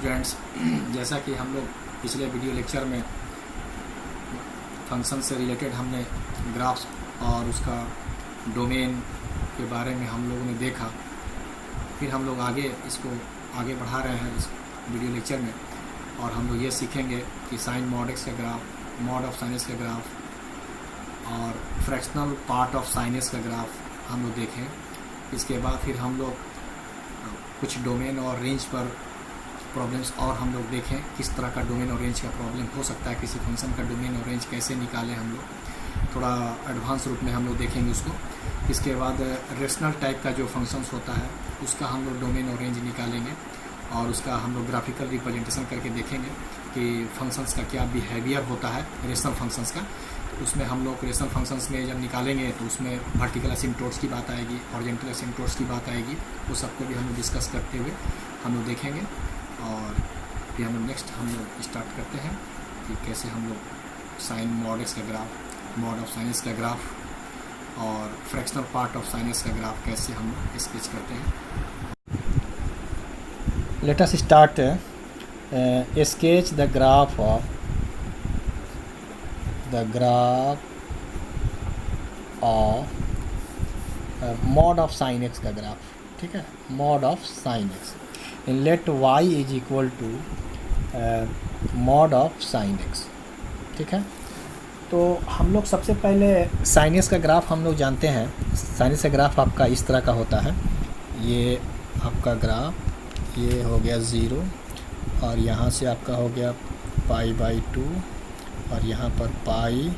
Students, जैसा कि हम लोग पिछले वीडियो लेक्चर में फंक्शन से रिलेटेड हमने ग्राफ्स और उसका डोमेन के बारे में हम लोगों ने देखा। फिर हम लोग इसको आगे बढ़ा रहे हैं इस वीडियो लेक्चर में, और हम लोग ये सीखेंगे कि साइन मॉड एक्स का graph, mod of sine x का ग्राफ और fractional part of sine x का ग्राफ हम लोग देखें। इसके बाद फिर हम लोग कुछ डोमेन और रेंज पर प्रॉब्लम्स और हम लोग देखें, किस तरह का डोमेन और रेंज का प्रॉब्लम हो सकता है, किसी फंक्शन का डोमेन और रेंज कैसे निकालें हम लोग, थोड़ा एडवांस रूप में हम लोग देखेंगे उसको। इसके बाद रेशनल टाइप का जो फंक्शंस होता है उसका हम लोग डोमेन और रेंज निकालेंगे, और उसका हम लोग ग्राफिकल रिप्रेजेंटेशन करके देखेंगे कि फंक्शंस का क्या बिहेवियर होता है रेशनल फंक्शंस का। तो उसमें हम लोग रेशनल फंक्शंस में जब निकालेंगे तो उसमें वर्टिकल एसिम्पटोट्स की बात आएगी, हॉरिजॉन्टल एसिम्पटोट्स की बात आएगी, वो सबको भी हम लोग डिस्कस करते हुए हम लोग देखेंगे। और फिर हम लोग नेक्स्ट हम लोग स्टार्ट करते हैं कि कैसे हम लोग साइन मॉड एक्स का graph, mod of sine x का ग्राफ और fractional part of sine x का ग्राफ कैसे हम लोग स्केच करते हैं। Let us start sketch the graph of mod of sin x का ग्राफ। ठीक है, mod of sin x and let y is equal to mod of sin x। ठीक है, तो हम लोग सबसे पहले sin x का ग्राफ हम लोग जानते हैं। sin x का ग्राफ आपका इस तरह का होता है। ये आपका ग्राफ, ये हो गया 0 और यहाँ से आपका हो गया π/2 और यहाँ पर पाई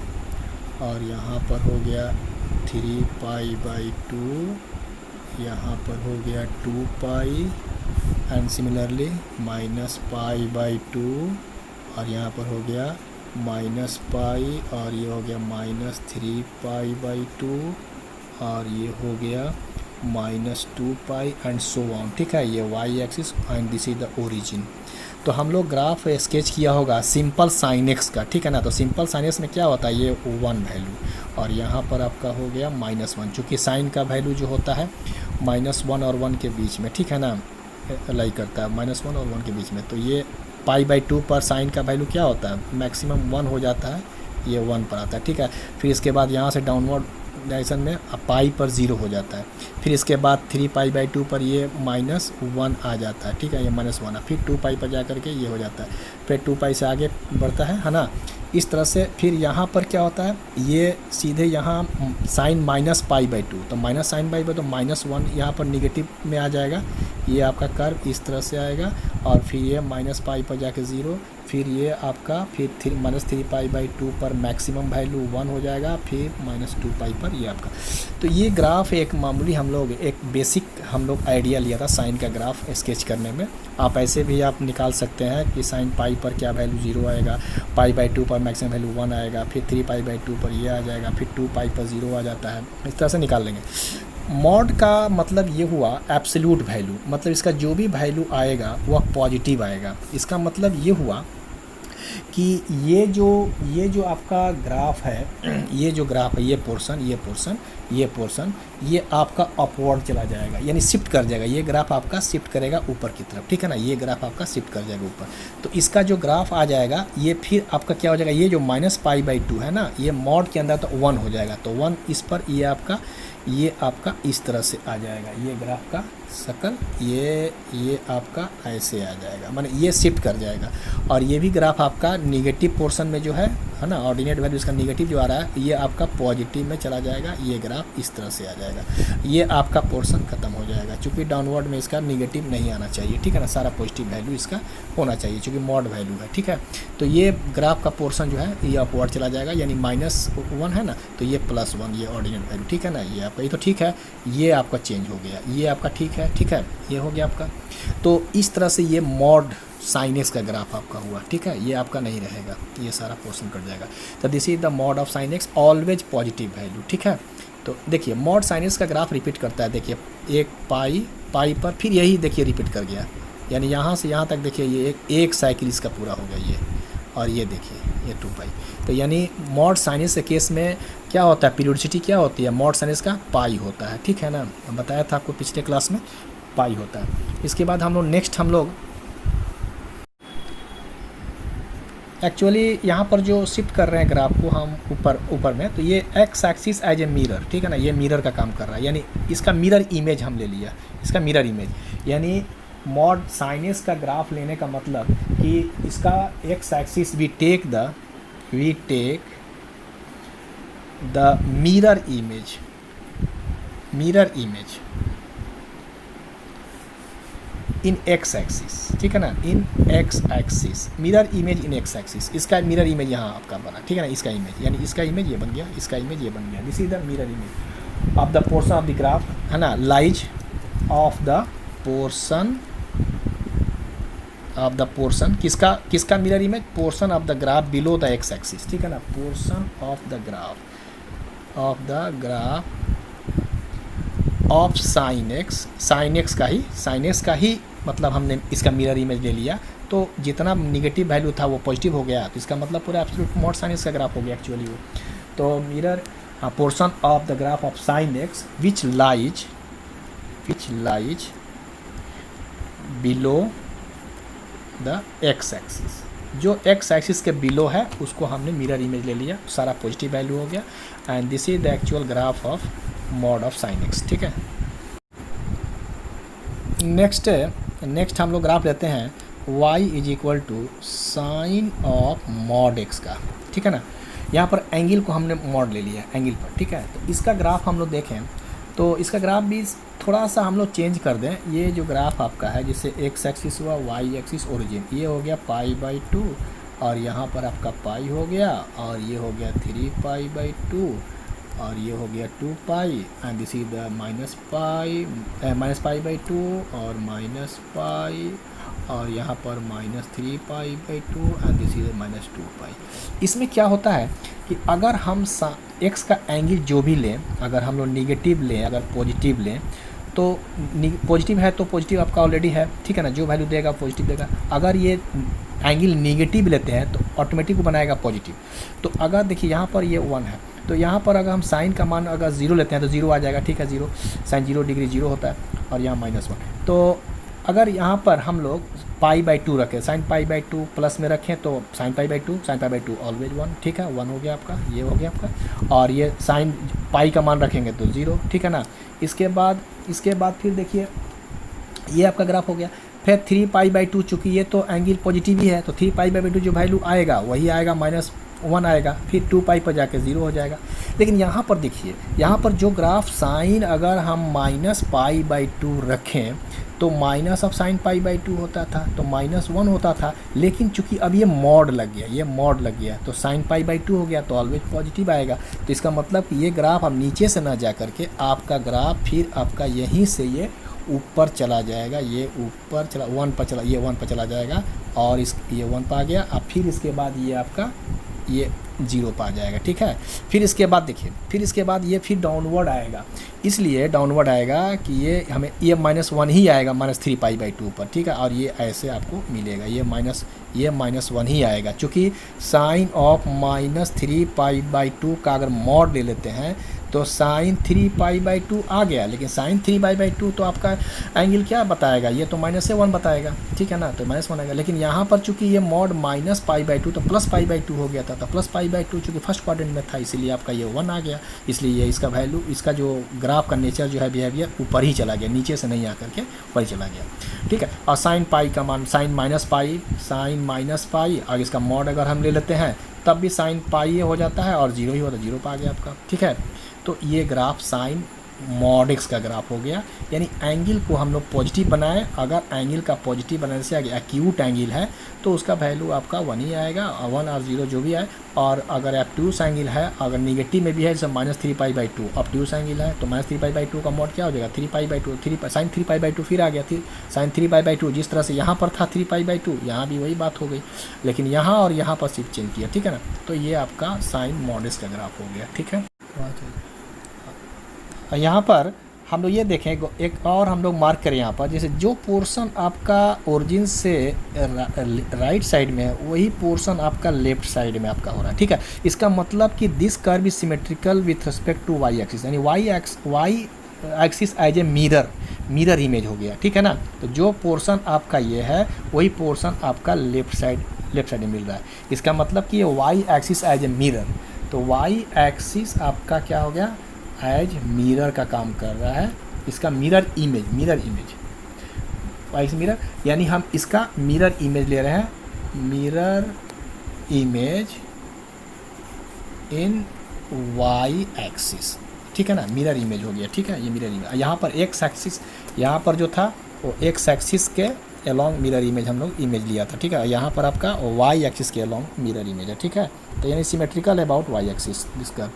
और यहाँ पर हो गया 3π/2, यहाँ पर हो गया 2π एंड सिमिलरली -π/2 और यहाँ पर हो गया -π और ये हो गया -3π/2 और ये हो गया -2π एंड सो ऑन। ठीक है, ये y axis and this is the origin. तो हम लोग ग्राफ स्केच किया होगा सिंपल साइन एक्स का। ठीक है ना, तो सिंपल साइन एक्स में क्या होता है, ये 1 वैल्यू और यहाँ पर आपका हो गया -1, चूँकि साइन का वैल्यू जो होता है -1 और 1 के बीच में, ठीक है ना, लाई करता है -1 और 1 के बीच में। तो ये π/2 पर साइन का वैल्यू क्या होता है, मैक्सिमम 1 हो जाता है, ये 1 पर आता है। ठीक है, फिर इसके बाद यहाँ से डाउनवर्ड डायरेक्शन में पाई पर 0 हो जाता है। फिर इसके बाद 3π/2 पर ये -1 आ जाता है। ठीक है, ये -1 है, फिर 2π पर जा करके ये हो जाता है, फिर 2π से आगे बढ़ता है ना, इस तरह से। फिर यहाँ पर क्या होता है, ये सीधे यहाँ साइन -π/2, तो माइनस साइन बाई तो -1 यहाँ पर निगेटिव में आ जाएगा। ये आपका कर्व इस तरह से आएगा और फिर ये -π पर जाके 0, फिर ये आपका फिर -3π/2 पर मैक्सिमम वैल्यू 1 हो जाएगा, फिर -2π पर ये आपका। तो ये ग्राफ एक मामूली हम लोग एक बेसिक हम लोग आइडिया लिया था साइन का ग्राफ स्केच करने में। आप ऐसे भी आप निकाल सकते हैं कि साइन पाई पर क्या वैल्यू 0 आएगा, π/2 पर मैक्सिमम वैल्यू 1 आएगा, फिर 3π/2 पर ये आ जाएगा, फिर 2π पर 0 आ जाता है, इस तरह से निकाल लेंगे। मॉड का मतलब ये हुआ एब्सोल्यूट वैल्यू, मतलब इसका जो भी वैल्यू आएगा वह पॉजिटिव आएगा। इसका मतलब ये हुआ कि ये जो आपका ग्राफ है, ये जो ग्राफ है, ये पोर्शन ये आपका अपवर्ड चला जाएगा, यानी शिफ्ट कर जाएगा। ये ग्राफ आपका शिफ्ट करेगा ऊपर की तरफ। ठीक है ना, ये ग्राफ आपका शिफ्ट कर जाएगा ऊपर। तो इसका जो ग्राफ आ जाएगा ये फिर आपका क्या हो जाएगा, ये जो -π/2 है ना, ये मॉड के अंदर तो 1 हो जाएगा, तो 1 इस पर ये आपका इस तरह से आ जाएगा। ये ग्राफ का शकल ये आपका ऐसे आ जाएगा, माने ये शिफ्ट कर जाएगा। और ये भी ग्राफ आपका निगेटिव पोर्शन में जो है ना, ऑर्डिनेट वैल्यू इसका निगेटिव जो आ रहा है, ये आपका पॉजिटिव में चला जाएगा। ये ग्राफ इस तरह से आ जाएगा, ये आपका पोर्शन खत्म हो जाएगा, चूँकि डाउनवर्ड में इसका निगेटिव नहीं आना चाहिए। ठीक है ना, सारा पॉजिटिव वैल्यू इसका होना चाहिए, चूँकि मॉड वैल्यू है। ठीक है, तो ये ग्राफ का पोर्शन जो है ये अपवर्ड चला जाएगा, यानी -1 है ना, तो ये +1 ये ऑर्डिनेट वैल्यू। ठीक है ना, ये आपका ये तो ठीक है, ये आपका चेंज हो गया, ये आपका ठीक है। ठीक है, ये हो गया आपका। तो इस तरह से ये मॉड साइन एक्स का ग्राफ आपका हुआ। ठीक है, ये आपका नहीं रहेगा, ये सारा पोर्शन कट जाएगा। तो this is the mod of sine x, always positive value. ठीक है, तो देखिए मॉड साइन एक्स का ग्राफ रिपीट करता है। देखिए एक पाई पर फिर यही देखिए रिपीट कर गया, यानी यहाँ से यहाँ तक देखिए ये एक साइकिल इसका पूरा हो गया ये, और ये देखिए ये 2π। तो यानी मॉड साइन एक्स के केस में क्या होता है, पीरियोडिसिटी क्या होती है, मॉड साइन एक्स का पाई होता है। ठीक है ना, बताया था आपको पिछले क्लास में पाई होता है। इसके बाद हम लोग नेक्स्ट हम लोग एक्चुअली यहाँ पर जो शिफ्ट कर रहे हैं ग्राफ को हम ऊपर में, तो ये x axis as a mirror, ठीक है ना, ये मिरर का काम कर रहा है, यानी इसका मिरर इमेज हम ले लिया, इसका मिरर इमेज। यानी मॉड साइनस का ग्राफ लेने का मतलब कि इसका X axis we take the mirror image in X axis, ठीक है ना, in X axis, mirror image in X axis. इसका मिरर इमेज यहाँ आपका बना, ठीक है ना, इसका इमेज, यानी इसका इमेज ये बन गया, इसका इमेज ये बन गया। This is the mirror image of the portion of the graph, है ना, लाइज ऑफ द पोर्शन किसका mirror image, portion of the graph below the x axis, ठीक है ना, portion of the graph of sine x का ही मतलब हमने इसका मिरर इमेज ले लिया, तो जितना निगेटिव वैल्यू था वो पॉजिटिव हो गया, तो इसका मतलब पूरा एब्सोल्यूट मॉड साइन एक्स का ग्राफ हो गया एक्चुअली वो। तो mirror portion of the graph of sine x which lies below the x axis, जो एक्स एक्सिस के बिलो है उसको हमने मिरर इमेज ले लिया, सारा पॉजिटिव वैल्यू हो गया। And this is the actual graph of mod of sine x, ठीक है। नेक्स्ट हम लोग ग्राफ लेते हैं y is equal to sine of mod x का, ठीक है ना। यहाँ पर एंगल को हमने मॉड ले लिया एंगल पर, ठीक है। तो इसका ग्राफ हम लोग देखें तो इसका ग्राफ भी थोड़ा सा हम लोग चेंज कर दें। ये जो ग्राफ आपका है, जैसे एक्स एक्सिस हुआ, वाई एक्सिस ओरिजिन, ये हो गया π/2 और यहाँ पर आपका पाई हो गया और ये हो गया 3π/2 और ये हो गया 2π एंड दिस इज द -π/2 और -π और यहाँ पर -3π/2 एंड दिस इज -2π। इसमें क्या होता है कि अगर हम एक्स का एंगल जो भी लें, अगर हम लोग निगेटिव लें, अगर पॉजिटिव लें, तो पॉजिटिव है तो पॉजिटिव आपका ऑलरेडी है, ठीक है ना, जो वैल्यू देगा पॉजिटिव देगा। अगर ये एंगल निगेटिव लेते हैं तो ऑटोमेटिक वो बनाएगा पॉजिटिव। तो अगर देखिए यहाँ पर ये 1 है, तो यहाँ पर अगर हम साइन का मान अगर 0 लेते हैं तो 0 आ जाएगा, ठीक है, 0 साइन 0 डिग्री 0 होता है और यहाँ -1। तो अगर यहाँ पर हम लोग π/2 रखें, साइन π/2 प्लस में रखें तो साइन π/2 ऑलवेज 1, ठीक है, 1 हो गया आपका, ये हो गया आपका। और ये साइन पाई का मान रखेंगे तो 0, ठीक है ना। इसके बाद फिर देखिए ये आपका ग्राफ हो गया। फिर 3π/2, चूँकि ये तो एंगल पॉजिटिव ही है तो 3π/2 जो वैल्यू आएगा वही आएगा, -1 आएगा, फिर 2π पर जाके 0 हो जाएगा। लेकिन यहाँ पर देखिए, यहाँ पर जो ग्राफ साइन अगर हम -π/2 रखें तो माइनस ऑफ साइन π/2 होता था, तो -1 होता था। लेकिन चूंकि अब ये मॉड लग गया, तो साइन π/2 हो गया तो ऑलवेज पॉजिटिव आएगा। तो इसका मतलब कि ये ग्राफ अब नीचे से ना जा करके आपका ग्राफ फिर आपका यहीं से ये ऊपर चला जाएगा, ये ऊपर चला 1 पर चला, ये 1 पर चला जाएगा और ये 1 पर आ गया। अब फिर इसके बाद ये आपका ये 0 पर आ जाएगा, ठीक है। फिर इसके बाद देखिए, फिर इसके बाद ये फिर डाउनवर्ड आएगा, इसलिए डाउनवर्ड आएगा कि ये हमें ये -1 ही आएगा, -3π/2 पर, ठीक है। और ये ऐसे आपको मिलेगा, ये -1 ही आएगा, चूँकि साइन ऑफ -3π/2 का अगर मॉड ले लेते हैं तो साइन 3π/2 आ गया। लेकिन साइन 3π/2 तो आपका एंगल क्या बताएगा, ये तो -1 बताएगा, ठीक है ना, तो -1 आएगा। लेकिन यहाँ पर चूंकि ये मॉड -π/2 तो +π/2 हो गया था, तो +π/2 चूँकि फर्स्ट क्वाड्रेंट में था इसीलिए आपका ये 1 आ गया। इसलिए ये इसका वैल्यू, इसका जो ग्राफ का नेचर जो है बिहेवियर ऊपर ही चला गया, नीचे से नहीं आकर के ऊपर ही चला गया, ठीक है। और साइन पाई का मान साइन -π और इसका मॉड अगर हम ले लेते हैं तब भी साइन पाई हो जाता है और 0 ही होता है, 0 पर आ गया आपका, ठीक है। तो ये ग्राफ साइन मॉड एक्स का ग्राफ हो गया। यानी एंगल को हम लोग पॉजिटिव बनाए, अगर एंगल का पॉजिटिव बनाने से आगे एक्यूट एंगल है तो उसका वैल्यू आपका 1 ही आएगा, 1 और 0 जो भी आए। और अगर ऑब्ट्यूस एंगल है, अगर निगेटिव में भी है जैसे -3π/2 ऑब्ट्यूस एंगल है तो -3π/2 का मॉड क्या हो जाएगा, 3π/2 साइन 3π/2 फिर आ गया, फिर साइन 3π/2 जिस तरह से यहाँ पर था 3π/2, यहाँ भी वही बात हो गई, लेकिन यहाँ और यहाँ पर सिर्फ चेंज किया, ठीक है ना। तो ये आपका साइन मॉड एक्स का ग्राफ हो गया, ठीक है। यहाँ पर हम लोग ये देखें, एक और हम लोग मार्क करें यहाँ पर, जैसे जो पोर्शन आपका ओरिजिन से राइट साइड में है वही पोर्शन आपका लेफ्ट साइड में आपका हो रहा है, ठीक है। इसका मतलब कि this curve is symmetrical with respect to Y axis, यानी Y axis as a mirror image हो गया, ठीक है ना। तो जो पोर्शन आपका ये है वही पोर्शन आपका लेफ्ट लेफ्ट साइड में मिल रहा है। इसका मतलब कि ये y axis as a mirror, तो वाई एक्सिस आपका क्या हो गया, एज मिरर का काम कर रहा है। इसका मिरर इमेज वाई मिरर, यानी हम इसका मिरर इमेज ले रहे हैं, mirror image in y axis, ठीक है ना, मिरर इमेज हो गया, ठीक है। ये मिरर इमेज, यहाँ पर एक्स एक्सिस, यहाँ पर जो था वो एक्स एक्सिस के अलॉन्ग मिरर इमेज हम लोग इमेज लिया था, ठीक है। यहाँ पर आपका वाई एक्सिस के अलॉन्ग मिरर इमेज है, ठीक है। तो यानी सिमेट्रिकल अबाउट वाई एक्सिस जिसका।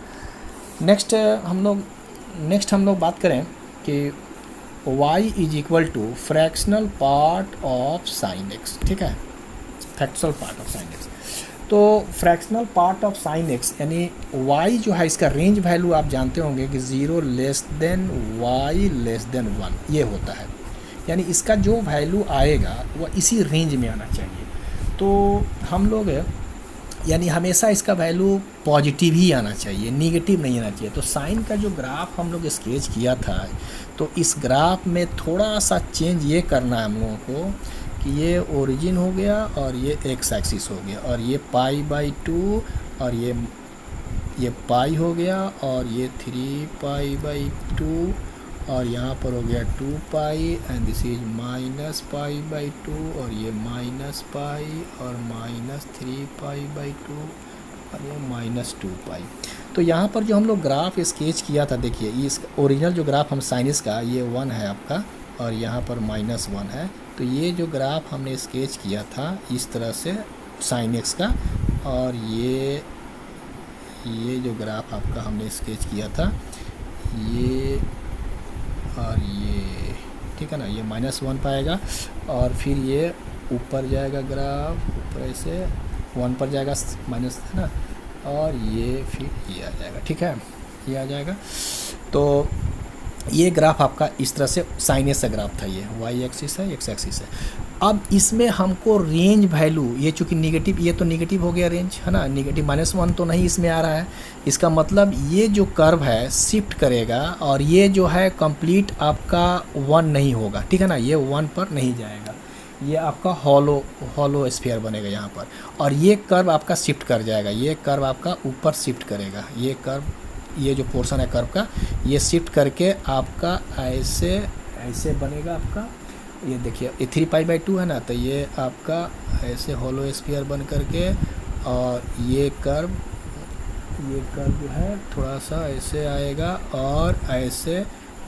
नेक्स्ट हम लोग बात करें कि y is equal to fractional part of sine x, ठीक है, fractional part of sine X. तो fractional part of sine X यानी y जो है इसका रेंज वैल्यू आप जानते होंगे कि 0 less than y less than 1 ये होता है, यानी इसका जो वैल्यू आएगा वह इसी रेंज में आना चाहिए। तो हम लोग यानी हमेशा इसका वैल्यू पॉजिटिव ही आना चाहिए, नेगेटिव नहीं आना चाहिए। तो साइन का जो ग्राफ हम लोग स्केच किया था, तो इस ग्राफ में थोड़ा सा चेंज ये करना है हम लोगों को कि ये ओरिजिन हो गया और ये एक्स एक्सिस हो गया और ये पाई बाई 2 और ये पाई हो गया और ये 3 पाई बाई 2 और यहाँ पर हो गया 2 pi and this is minus pi by 2 और ये माइनस पाई और माइनस 3 पाई बाई 2 और ये माइनस 2 पाई। तो यहाँ पर जो हम लोग ग्राफ स्केच किया था, देखिए इस ओरिजिनल जो ग्राफ हम साइनस का ये 1 है आपका और यहाँ पर -1 है। तो ये जो ग्राफ हमने स्केच किया था इस तरह से साइन एक्स का, और ये जो ग्राफ आपका हमने स्केच किया था ये और ये, ठीक है ना, ये -1 पाएगा और फिर ये ऊपर जाएगा ग्राफ, ऊपर ऐसे 1 पर जाएगा माइनस, है ना, और ये फिर ये आ जाएगा, ठीक है, ये आ जाएगा। तो ये ग्राफ आपका इस तरह से साइन एक्स का ग्राफ था, ये वाई एक्सिस है, एक्स एक्सिस है। अब इसमें हमको रेंज वैल्यू, ये चूँकि निगेटिव, ये तो निगेटिव हो गया रेंज, है ना, निगेटिव -1 तो नहीं इसमें आ रहा है। इसका मतलब ये जो कर्व है शिफ्ट करेगा और ये जो है कंप्लीट आपका 1 नहीं होगा, ठीक है ना, ये 1 पर नहीं जाएगा, ये आपका हॉलो स्फीयर बनेगा यहाँ पर, और ये कर्व आपका शिफ्ट कर जाएगा, ये कर्व आपका ऊपर शिफ्ट करेगा, ये कर्व, ये जो पोर्शन है कर्व का ये शिफ्ट करके आपका ऐसे बनेगा आपका, ये देखिए ये 3 पाई बाई 2 है ना, तो ये आपका ऐसे हॉलो स्फीयर बन करके, और ये कर्व जो है थोड़ा सा ऐसे आएगा और ऐसे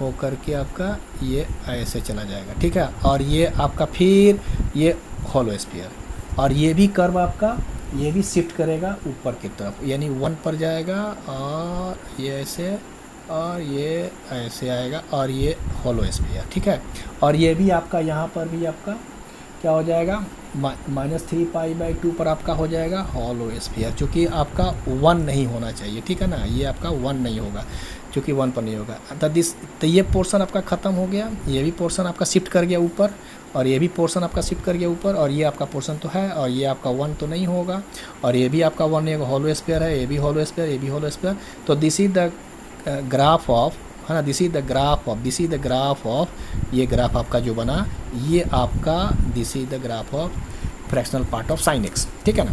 हो करके आपका ये ऐसे चला जाएगा, ठीक है। और ये आपका फिर ये हॉलो स्फीयर, और ये भी कर्व आपका ये भी शिफ्ट करेगा ऊपर की तरफ, यानी 1 पर जाएगा और ये ऐसे और ये ऐसे आएगा और ये हॉलो स्फीयर, ठीक है। और ये भी आपका यहाँ पर भी आपका क्या हो जाएगा, -3 पाई बाई 2 पर आपका हो जाएगा हॉलो स्फीयर, चूँकि आपका 1 नहीं होना चाहिए, ठीक है ना, ये आपका 1 नहीं होगा, चूँकि 1 पर नहीं होगा। तो ये पोर्शन आपका ख़त्म हो गया, ये भी पोर्शन आपका शिफ्ट कर गया ऊपर, और ये भी पोर्शन आपका शिफ्ट कर गया ऊपर, और ये आपका पोर्शन तो है, और ये आपका 1 तो नहीं होगा, और ये भी आपका 1 नहीं होगा, हॉलो स्फीयर है, ये भी हॉलो स्फीयर, ये भी हॉलो स्फीयर। तो this is the graph of, है ना, this is the graph of, ये ग्राफ आपका जो बना ये आपका this is the graph of fractional part of sine x, ठीक है ना।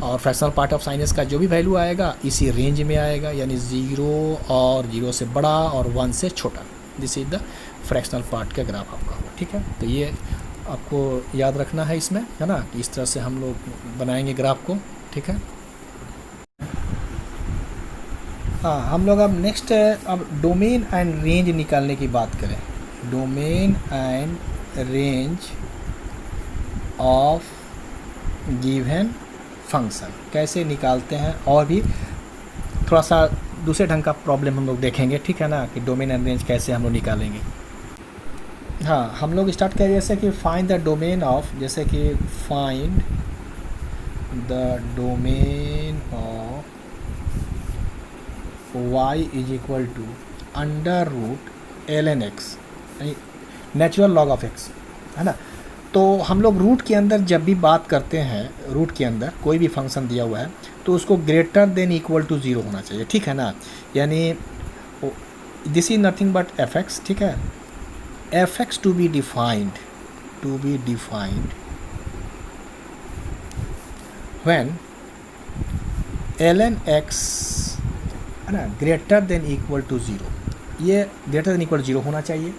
और fractional part of sine x का जो भी वैल्यू आएगा इसी रेंज में आएगा, यानी 0 और 0 से बड़ा और 1 से छोटा, this is the fractional part का ग्राफ आपका होगा, ठीक है। तो ये आपको याद रखना है इसमें, है ना, कि इस तरह से हम लोग बनाएंगे ग्राफ को, ठीक है। हाँ, हम लोग अब नेक्स्ट अब डोमेन एंड रेंज निकालने की बात करें। Domain and range of given function कैसे निकालते हैं, और भी थोड़ा सा दूसरे ढंग का प्रॉब्लम हम लोग देखेंगे, ठीक है ना, कि डोमेन एंड रेंज कैसे हम लोग निकालेंगे। हाँ, हम लोग स्टार्ट करें जैसे कि फाइंड द डोमेन ऑफ, जैसे कि find the domain of y is equal to √ln x, natural log of x, है ना। तो हम लोग रूट के अंदर जब भी बात करते हैं, रूट के अंदर कोई भी फंक्शन दिया हुआ है तो उसको ग्रेटर देन इक्वल टू 0 होना चाहिए, ठीक है ना। यानी this is nothing but fx, ठीक है। fx to be defined when ln x है ना greater than equal to zero, ये ग्रेटर देन इक्वल ज़ीरो होना चाहिए।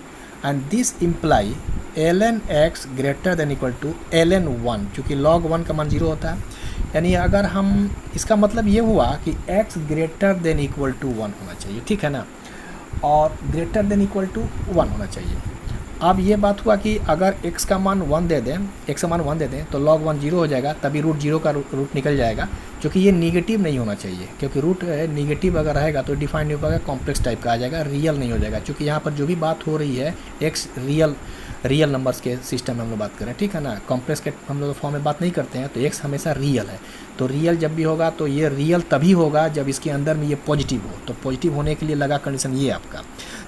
And this imply ln x greater than equal to ln 1, चूँकि log 1 का मान ज़ीरो होता है। यानी अगर हम, इसका मतलब ये हुआ कि x greater than equal to 1 होना चाहिए, ठीक है ना, और ग्रेटर देन इक्वल टू 1 होना चाहिए। अब ये बात हुआ कि अगर x का मान 1 दे दें, x का मान 1 दे दें तो log 1 जीरो हो जाएगा, तभी रूट जीरो का रूट निकल जाएगा, क्योंकि ये निगेटिव नहीं होना चाहिए, क्योंकि रूट निगेटिव अगर रहेगा तो डिफाइन नहीं हो पाएगा, कॉम्प्लेक्स टाइप का आ जाएगा, रियल नहीं हो जाएगा। क्योंकि यहाँ पर जो भी बात हो रही है x रियल नंबर्स के सिस्टम में हम लोग बात करें, ठीक है ना, कॉम्प्लेक्स के हम लोग फॉर्म में बात नहीं करते हैं, तो x हमेशा रियल है। तो रियल जब भी होगा तो ये रियल तभी होगा जब इसके अंदर में ये पॉजिटिव हो, तो पॉजिटिव होने के लिए लगा कंडीशन ये आपका।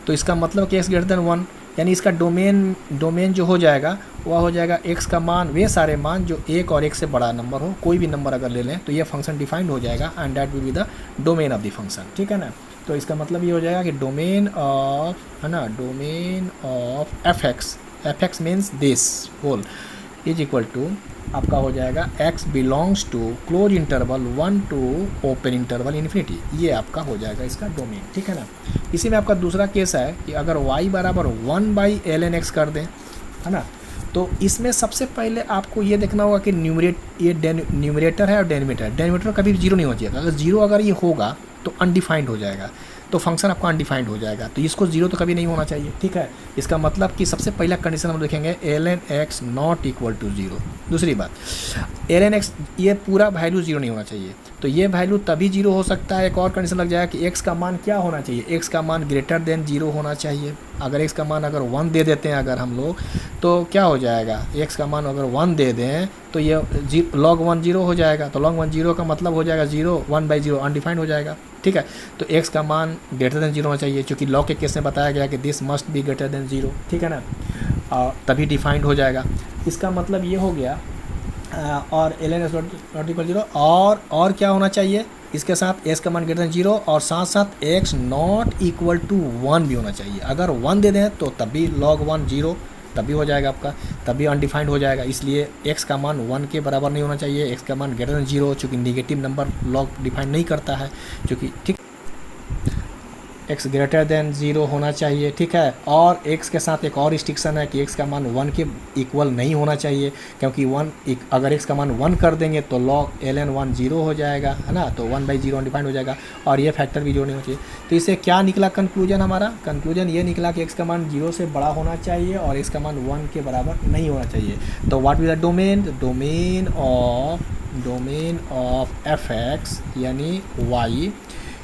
तो इसका मतलब कि x ग्रेटर देन 1, यानी इसका डोमेन जो हो जाएगा वह हो जाएगा x का मान, वे सारे मान जो 1 और 1 से बड़ा नंबर हो, कोई भी नंबर अगर ले लें तो ये फंक्शन डिफाइंड हो जाएगा, and that will be the domain of the function, ठीक है ना। तो इसका मतलब ये हो जाएगा कि डोमेन ऑफ, है ना, domain of F X means this whole is equal to आपका हो जाएगा x belongs to close interval 1 to open interval infinity, ये आपका हो जाएगा इसका डोमेन, ठीक है ना। इसी में आपका दूसरा केस है कि अगर y बराबर 1/ln x कर दें, है ना, तो इसमें सबसे पहले आपको ये देखना होगा कि न्यूमरेटर है और डेनोमिनेटर कभी जीरो नहीं हो जाएगा। अगर जीरो अगर ये होगा तो अनडिफाइंड हो जाएगा, तो फंक्शन आपका अनडिफाइंड हो जाएगा, तो इसको जीरो तो कभी नहीं होना चाहिए, ठीक है। इसका मतलब कि सबसे पहला कंडीशन हम देखेंगे ln x not equal to zero. दूसरी बात, ln x ये पूरा वैल्यू जीरो नहीं होना चाहिए, तो ये वैल्यू तभी जीरो हो सकता है, एक और कंडीशन लग जाएगा कि x का मान क्या होना चाहिए, x का मान ग्रेटर देन जीरो होना चाहिए। अगर x का मान अगर 1 दे देते हैं अगर हम लोग, तो क्या हो जाएगा, x का मान अगर 1 दे दें तो ये log 1 जीरो हो जाएगा, तो log 1 जीरो का मतलब हो जाएगा जीरो, 1/0 अनडिफाइंड हो जाएगा, ठीक है। तो x का मान ग्रेटर देन जीरो होना चाहिए, क्योंकि लॉग के केस में बताया गया कि this must be greater than zero, ठीक है ना, तभी डिफाइंड हो जाएगा। इसका मतलब ये हो गया, और ln x not equal zero, और क्या होना चाहिए इसके साथ, x का मान ग्रेटर देन जीरो, और साथ साथ x नॉट इक्वल टू 1 भी होना चाहिए। अगर 1 दे दें तो तभी log 1 जीरो, तभी हो जाएगा आपका, तभी अनडिफाइंड हो जाएगा। इसलिए x का मान 1 के बराबर नहीं होना चाहिए, x का मान ग्रेटर देन जीरो, चूँकि निगेटिव नंबर log डिफाइन नहीं करता है, चूँकि ठीक x ग्रेटर देन जीरो होना चाहिए, ठीक है। और x के साथ एक और रिस्ट्रिक्शन है कि x का मान 1 के इक्वल नहीं होना चाहिए, क्योंकि अगर x का मान 1 कर देंगे तो log ln 1 जीरो हो जाएगा, है ना, तो 1/0 अनडिफाइंड हो जाएगा, और ये फैक्टर भी जीरो नहीं होना चाहिए। तो इससे क्या निकला कंक्लूजन, हमारा कंक्लूजन ये निकला कि x का मान जीरो से बड़ा होना चाहिए और x का मान 1 के बराबर नहीं होना चाहिए। तो what is the domain of F x यानी y,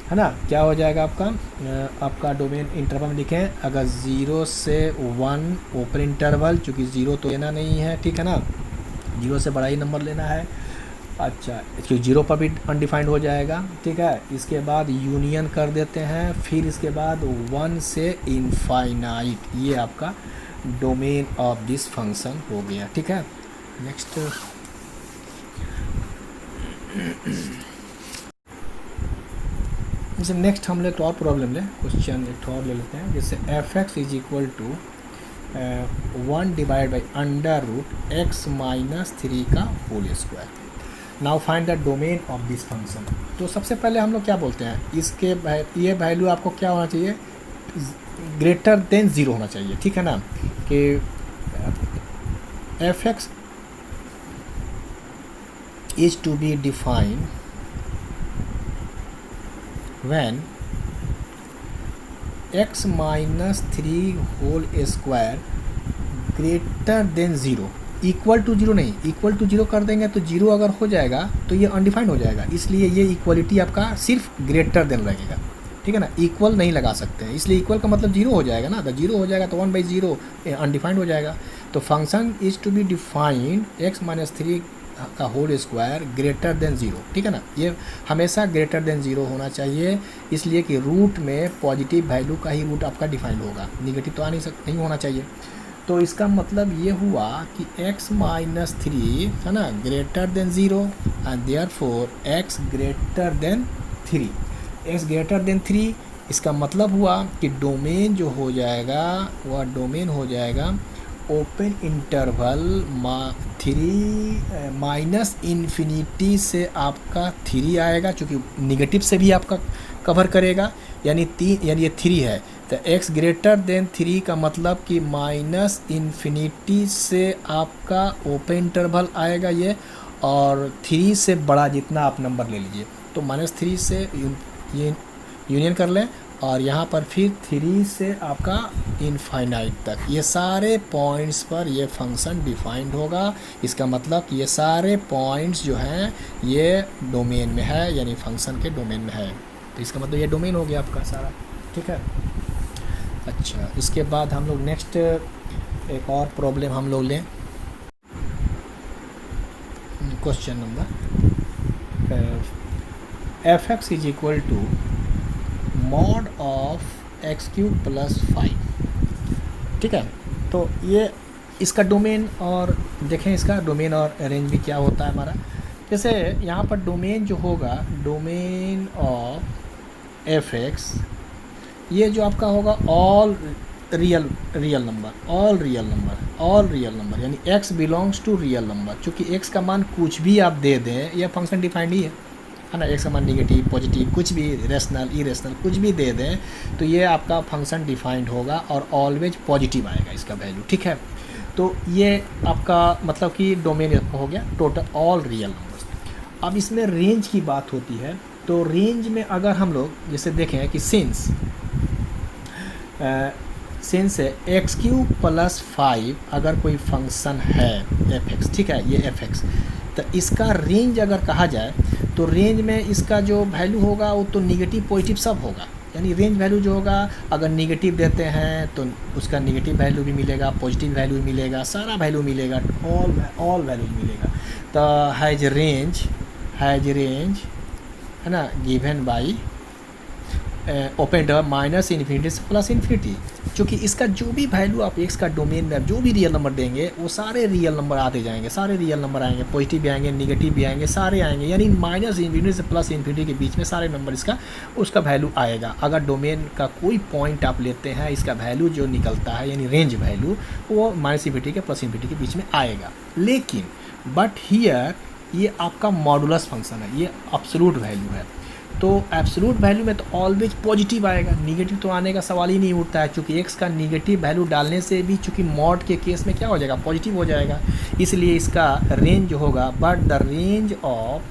है ना, क्या हो जाएगा आपका डोमेन इंटरवल में लिखें, अगर 0 से 1 ओपन इंटरवल, चूँकि 0 तो लेना नहीं है, ठीक है ना, 0 से बड़ा ही नंबर लेना है। अच्छा, क्योंकि 0 पर भी अनडिफाइंड हो जाएगा, ठीक है। इसके बाद यूनियन कर देते हैं, फिर इसके बाद 1 से इनफाइनाइट, ये आपका डोमेन ऑफ दिस फंक्शन हो गया, ठीक है। नेक्स्ट जैसे नेक्स्ट हम एक और प्रॉब्लम लें, क्वेश्चन एक और ले लेते हैं, जैसे F x is equal to 1 divide by under root x minus 3 का whole square. Now find the domain of this function. तो सबसे पहले हम लोग क्या बोलते हैं, इसके ये वैल्यू आपको क्या होना चाहिए, ग्रेटर देन जीरो होना चाहिए, ठीक है ना, कि F x is to be defined when x minus 3 whole square greater than 0, equal to zero नहीं, इक्वल टू जीरो कर देंगे तो जीरो अगर हो जाएगा तो ये अनडिफाइंड हो जाएगा, इसलिए ये इक्वलिटी आपका सिर्फ ग्रेटर देन लगेगा, ठीक है ना, इक्वल नहीं लगा सकते हैं, इसलिए इक्वल का मतलब जीरो हो जाएगा ना, तो जीरो हो जाएगा तो 1/0 अनडिफाइंड हो जाएगा। तो function is to be defined x minus 3 का whole square greater than zero, ठीक है ना, ये हमेशा ग्रेटर देन जीरो होना चाहिए, इसलिए कि रूट में पॉजिटिव वैल्यू का ही रूट आपका डिफाइंड होगा, निगेटिव तो नहीं होना चाहिए। तो इसका मतलब ये हुआ कि x माइनस 3, है ना, greater than zero, and therefore x greater then 3, x greater then 3, इसका मतलब हुआ कि डोमेन जो हो जाएगा वह डोमेन हो जाएगा ओपन इंटरवल माइनस इन्फिनिटी से आपका 3 आएगा, चूँकि निगेटिव से भी आपका कवर करेगा, यानी ये 3 है तो x ग्रेटर देन 3 का मतलब कि माइनस इन्फिनिटी से आपका ओपन इंटरवल आएगा ये, और 3 से बड़ा जितना आप नंबर ले लीजिए, तो -3 से ये यूनियन कर लें, और यहाँ पर फिर 3 से आपका इनफाइनाइट तक, ये सारे पॉइंट्स पर ये फंक्शन डिफाइंड होगा। इसका मतलब कि ये सारे पॉइंट्स जो हैं ये डोमेन में है, यानी फंक्शन के डोमेन में है, तो इसका मतलब ये डोमेन हो गया आपका सारा, ठीक है। अच्छा, इसके बाद हम लोग नेक्स्ट एक और प्रॉब्लम हम लोग लें, question number f(x) is equal to mod of X cube plus 5, ठीक है। तो ये इसका डोमेन, और देखें इसका डोमेन और रेंज भी क्या होता है हमारा। जैसे यहाँ पर डोमेन जो होगा, डोमेन ऑफ f(x), ये जो आपका होगा all real number, all real number, यानी x belongs to real number. चूँकि x का मान कुछ भी आप दे दें, यह फंक्शन डिफाइंड ही है ना, x का मान निगेटिव पॉजिटिव कुछ भी, रेशनल इरेशनल कुछ भी दे दें, तो ये आपका फंक्शन डिफाइंड होगा और ऑलवेज पॉजिटिव आएगा इसका वैल्यू, ठीक है। तो ये आपका मतलब कि डोमेन हो गया टोटल ऑल रियल नंबर्स। अब इसमें रेंज की बात होती है, तो रेंज में अगर हम लोग जैसे देखें कि सिंस x³ प्लस 5 अगर कोई फंक्शन है f(x), ठीक है, ये f(x), तो इसका रेंज अगर कहा जाए तो रेंज में इसका जो वैल्यू होगा वो तो निगेटिव पॉजिटिव सब होगा, यानी रेंज वैल्यू जो होगा अगर निगेटिव देते हैं तो उसका निगेटिव वैल्यू भी मिलेगा, पॉजिटिव वैल्यू भी मिलेगा, सारा वैल्यू मिलेगा, ऑल वैल्यू मिलेगा। तो हैज रेंज है ना, given by open interval minus infinity से प्लस इन्फिनिटी। क्योंकि इसका जो भी वैल्यू आप x का डोमेन में जो भी रियल नंबर देंगे वो सारे रियल नंबर आते जाएंगे, सारे रियल नंबर आएंगे, पॉजिटिव भी आएंगे, निगेटिव भी आएंगे, सारे आएंगे, यानी माइनस इन्फिनिटी से प्लस इन्फिनिटी के बीच में सारे नंबर उसका वैल्यू आएगा। अगर डोमेन का कोई पॉइंट आप लेते हैं, इसका वैल्यू जो निकलता है यानी रेंज वैल्यू, वो माइनस इन्फिनिटी के प्लस इन्फिनिटी के बीच में आएगा। लेकिन बट हियर ये आपका मॉडुलस फंक्शन है, ये एब्सोल्यूट वैल्यू है, तो एब्सोल्यूट वैल्यू में तो ऑलवेज पॉजिटिव आएगा, निगेटिव तो आने का सवाल ही नहीं उठता है। चूँकि x का निगेटिव वैल्यू डालने से भी चूँकि मॉड के केस में क्या हो जाएगा, पॉजिटिव हो जाएगा, इसलिए इसका रेंज जो होगा बट द रेंज ऑफ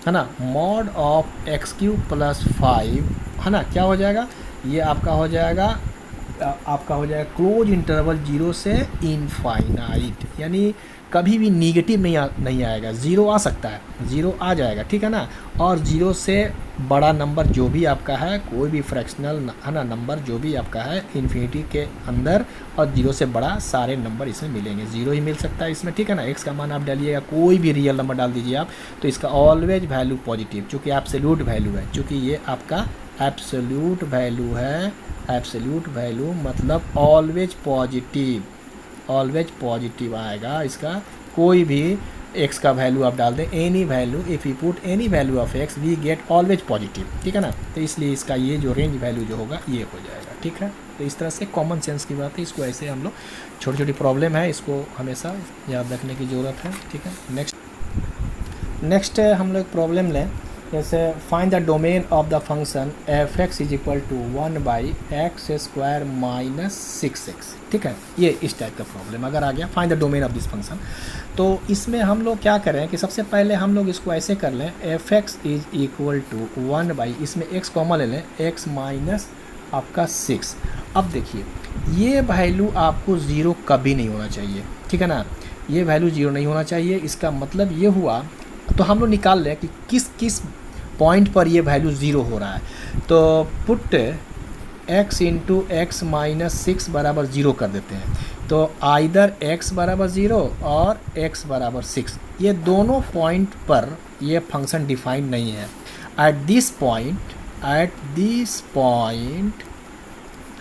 है ना मॉड ऑफ x³ प्लस 5 है ना, क्या हो जाएगा, ये आपका हो जाएगा क्लोज इंटरवल 0 से इनफाइनाइट, यानी कभी भी निगेटिव नहीं आएगा, 0 आ सकता है, 0 आ जाएगा, ठीक है ना। और 0 से बड़ा नंबर जो भी आपका है, कोई भी फ्रैक्शनल है ना नंबर जो भी आपका है इन्फिनिटी के अंदर, और 0 से बड़ा सारे नंबर इसमें मिलेंगे, 0 ही मिल सकता है इसमें, ठीक है ना। x का मान आप डालिएगा, कोई भी रियल नंबर डाल दीजिए आप, तो इसका ऑलवेज वैल्यू पॉजिटिव, चूँकि एब्सोल्यूट वैल्यू है, चूँकि ये आपका एब्सोल्यूट वैल्यू है, एब्सोल्यूट वैल्यू मतलब ऑलवेज पॉजिटिव आएगा इसका। कोई भी x का वैल्यू आप डाल दें, any value, if you put any value of x we get always positive, ठीक है ना। तो इसलिए इसका ये जो रेंज वैल्यू जो होगा ये हो जाएगा, ठीक है। तो इस तरह से कॉमन सेंस की बात है, इसको ऐसे हम लोग छोटी छोटी प्रॉब्लम है इसको हमेशा याद रखने की ज़रूरत है, ठीक है। नेक्स्ट हम लोग प्रॉब्लम लें, जैसे find the domain of the function f(x) is equal to 1/x² minus 6x, ठीक है। ये इस टाइप का प्रॉब्लम अगर आ गया, find the domain of this function, तो इसमें हम लोग क्या करें कि सबसे पहले हम लोग इसको ऐसे कर लें, f(x) इज इक्वल टू 1/, इसमें x कॉमन ले लें, x माइनस आपका 6। अब देखिए ये वैल्यू आपको 0 कभी नहीं होना चाहिए, ठीक है ना, ये वैल्यू 0 नहीं होना चाहिए। इसका मतलब ये हुआ, तो हम लोग निकाल लें कि किस पॉइंट पर ये वैल्यू 0 हो रहा है। तो put x into x minus 6 बराबर 0 कर देते हैं, तो आइदर x बराबर 0 और x बराबर 6, ये दोनों पॉइंट पर ये फंक्शन डिफाइन नहीं है। एट दिस पॉइंट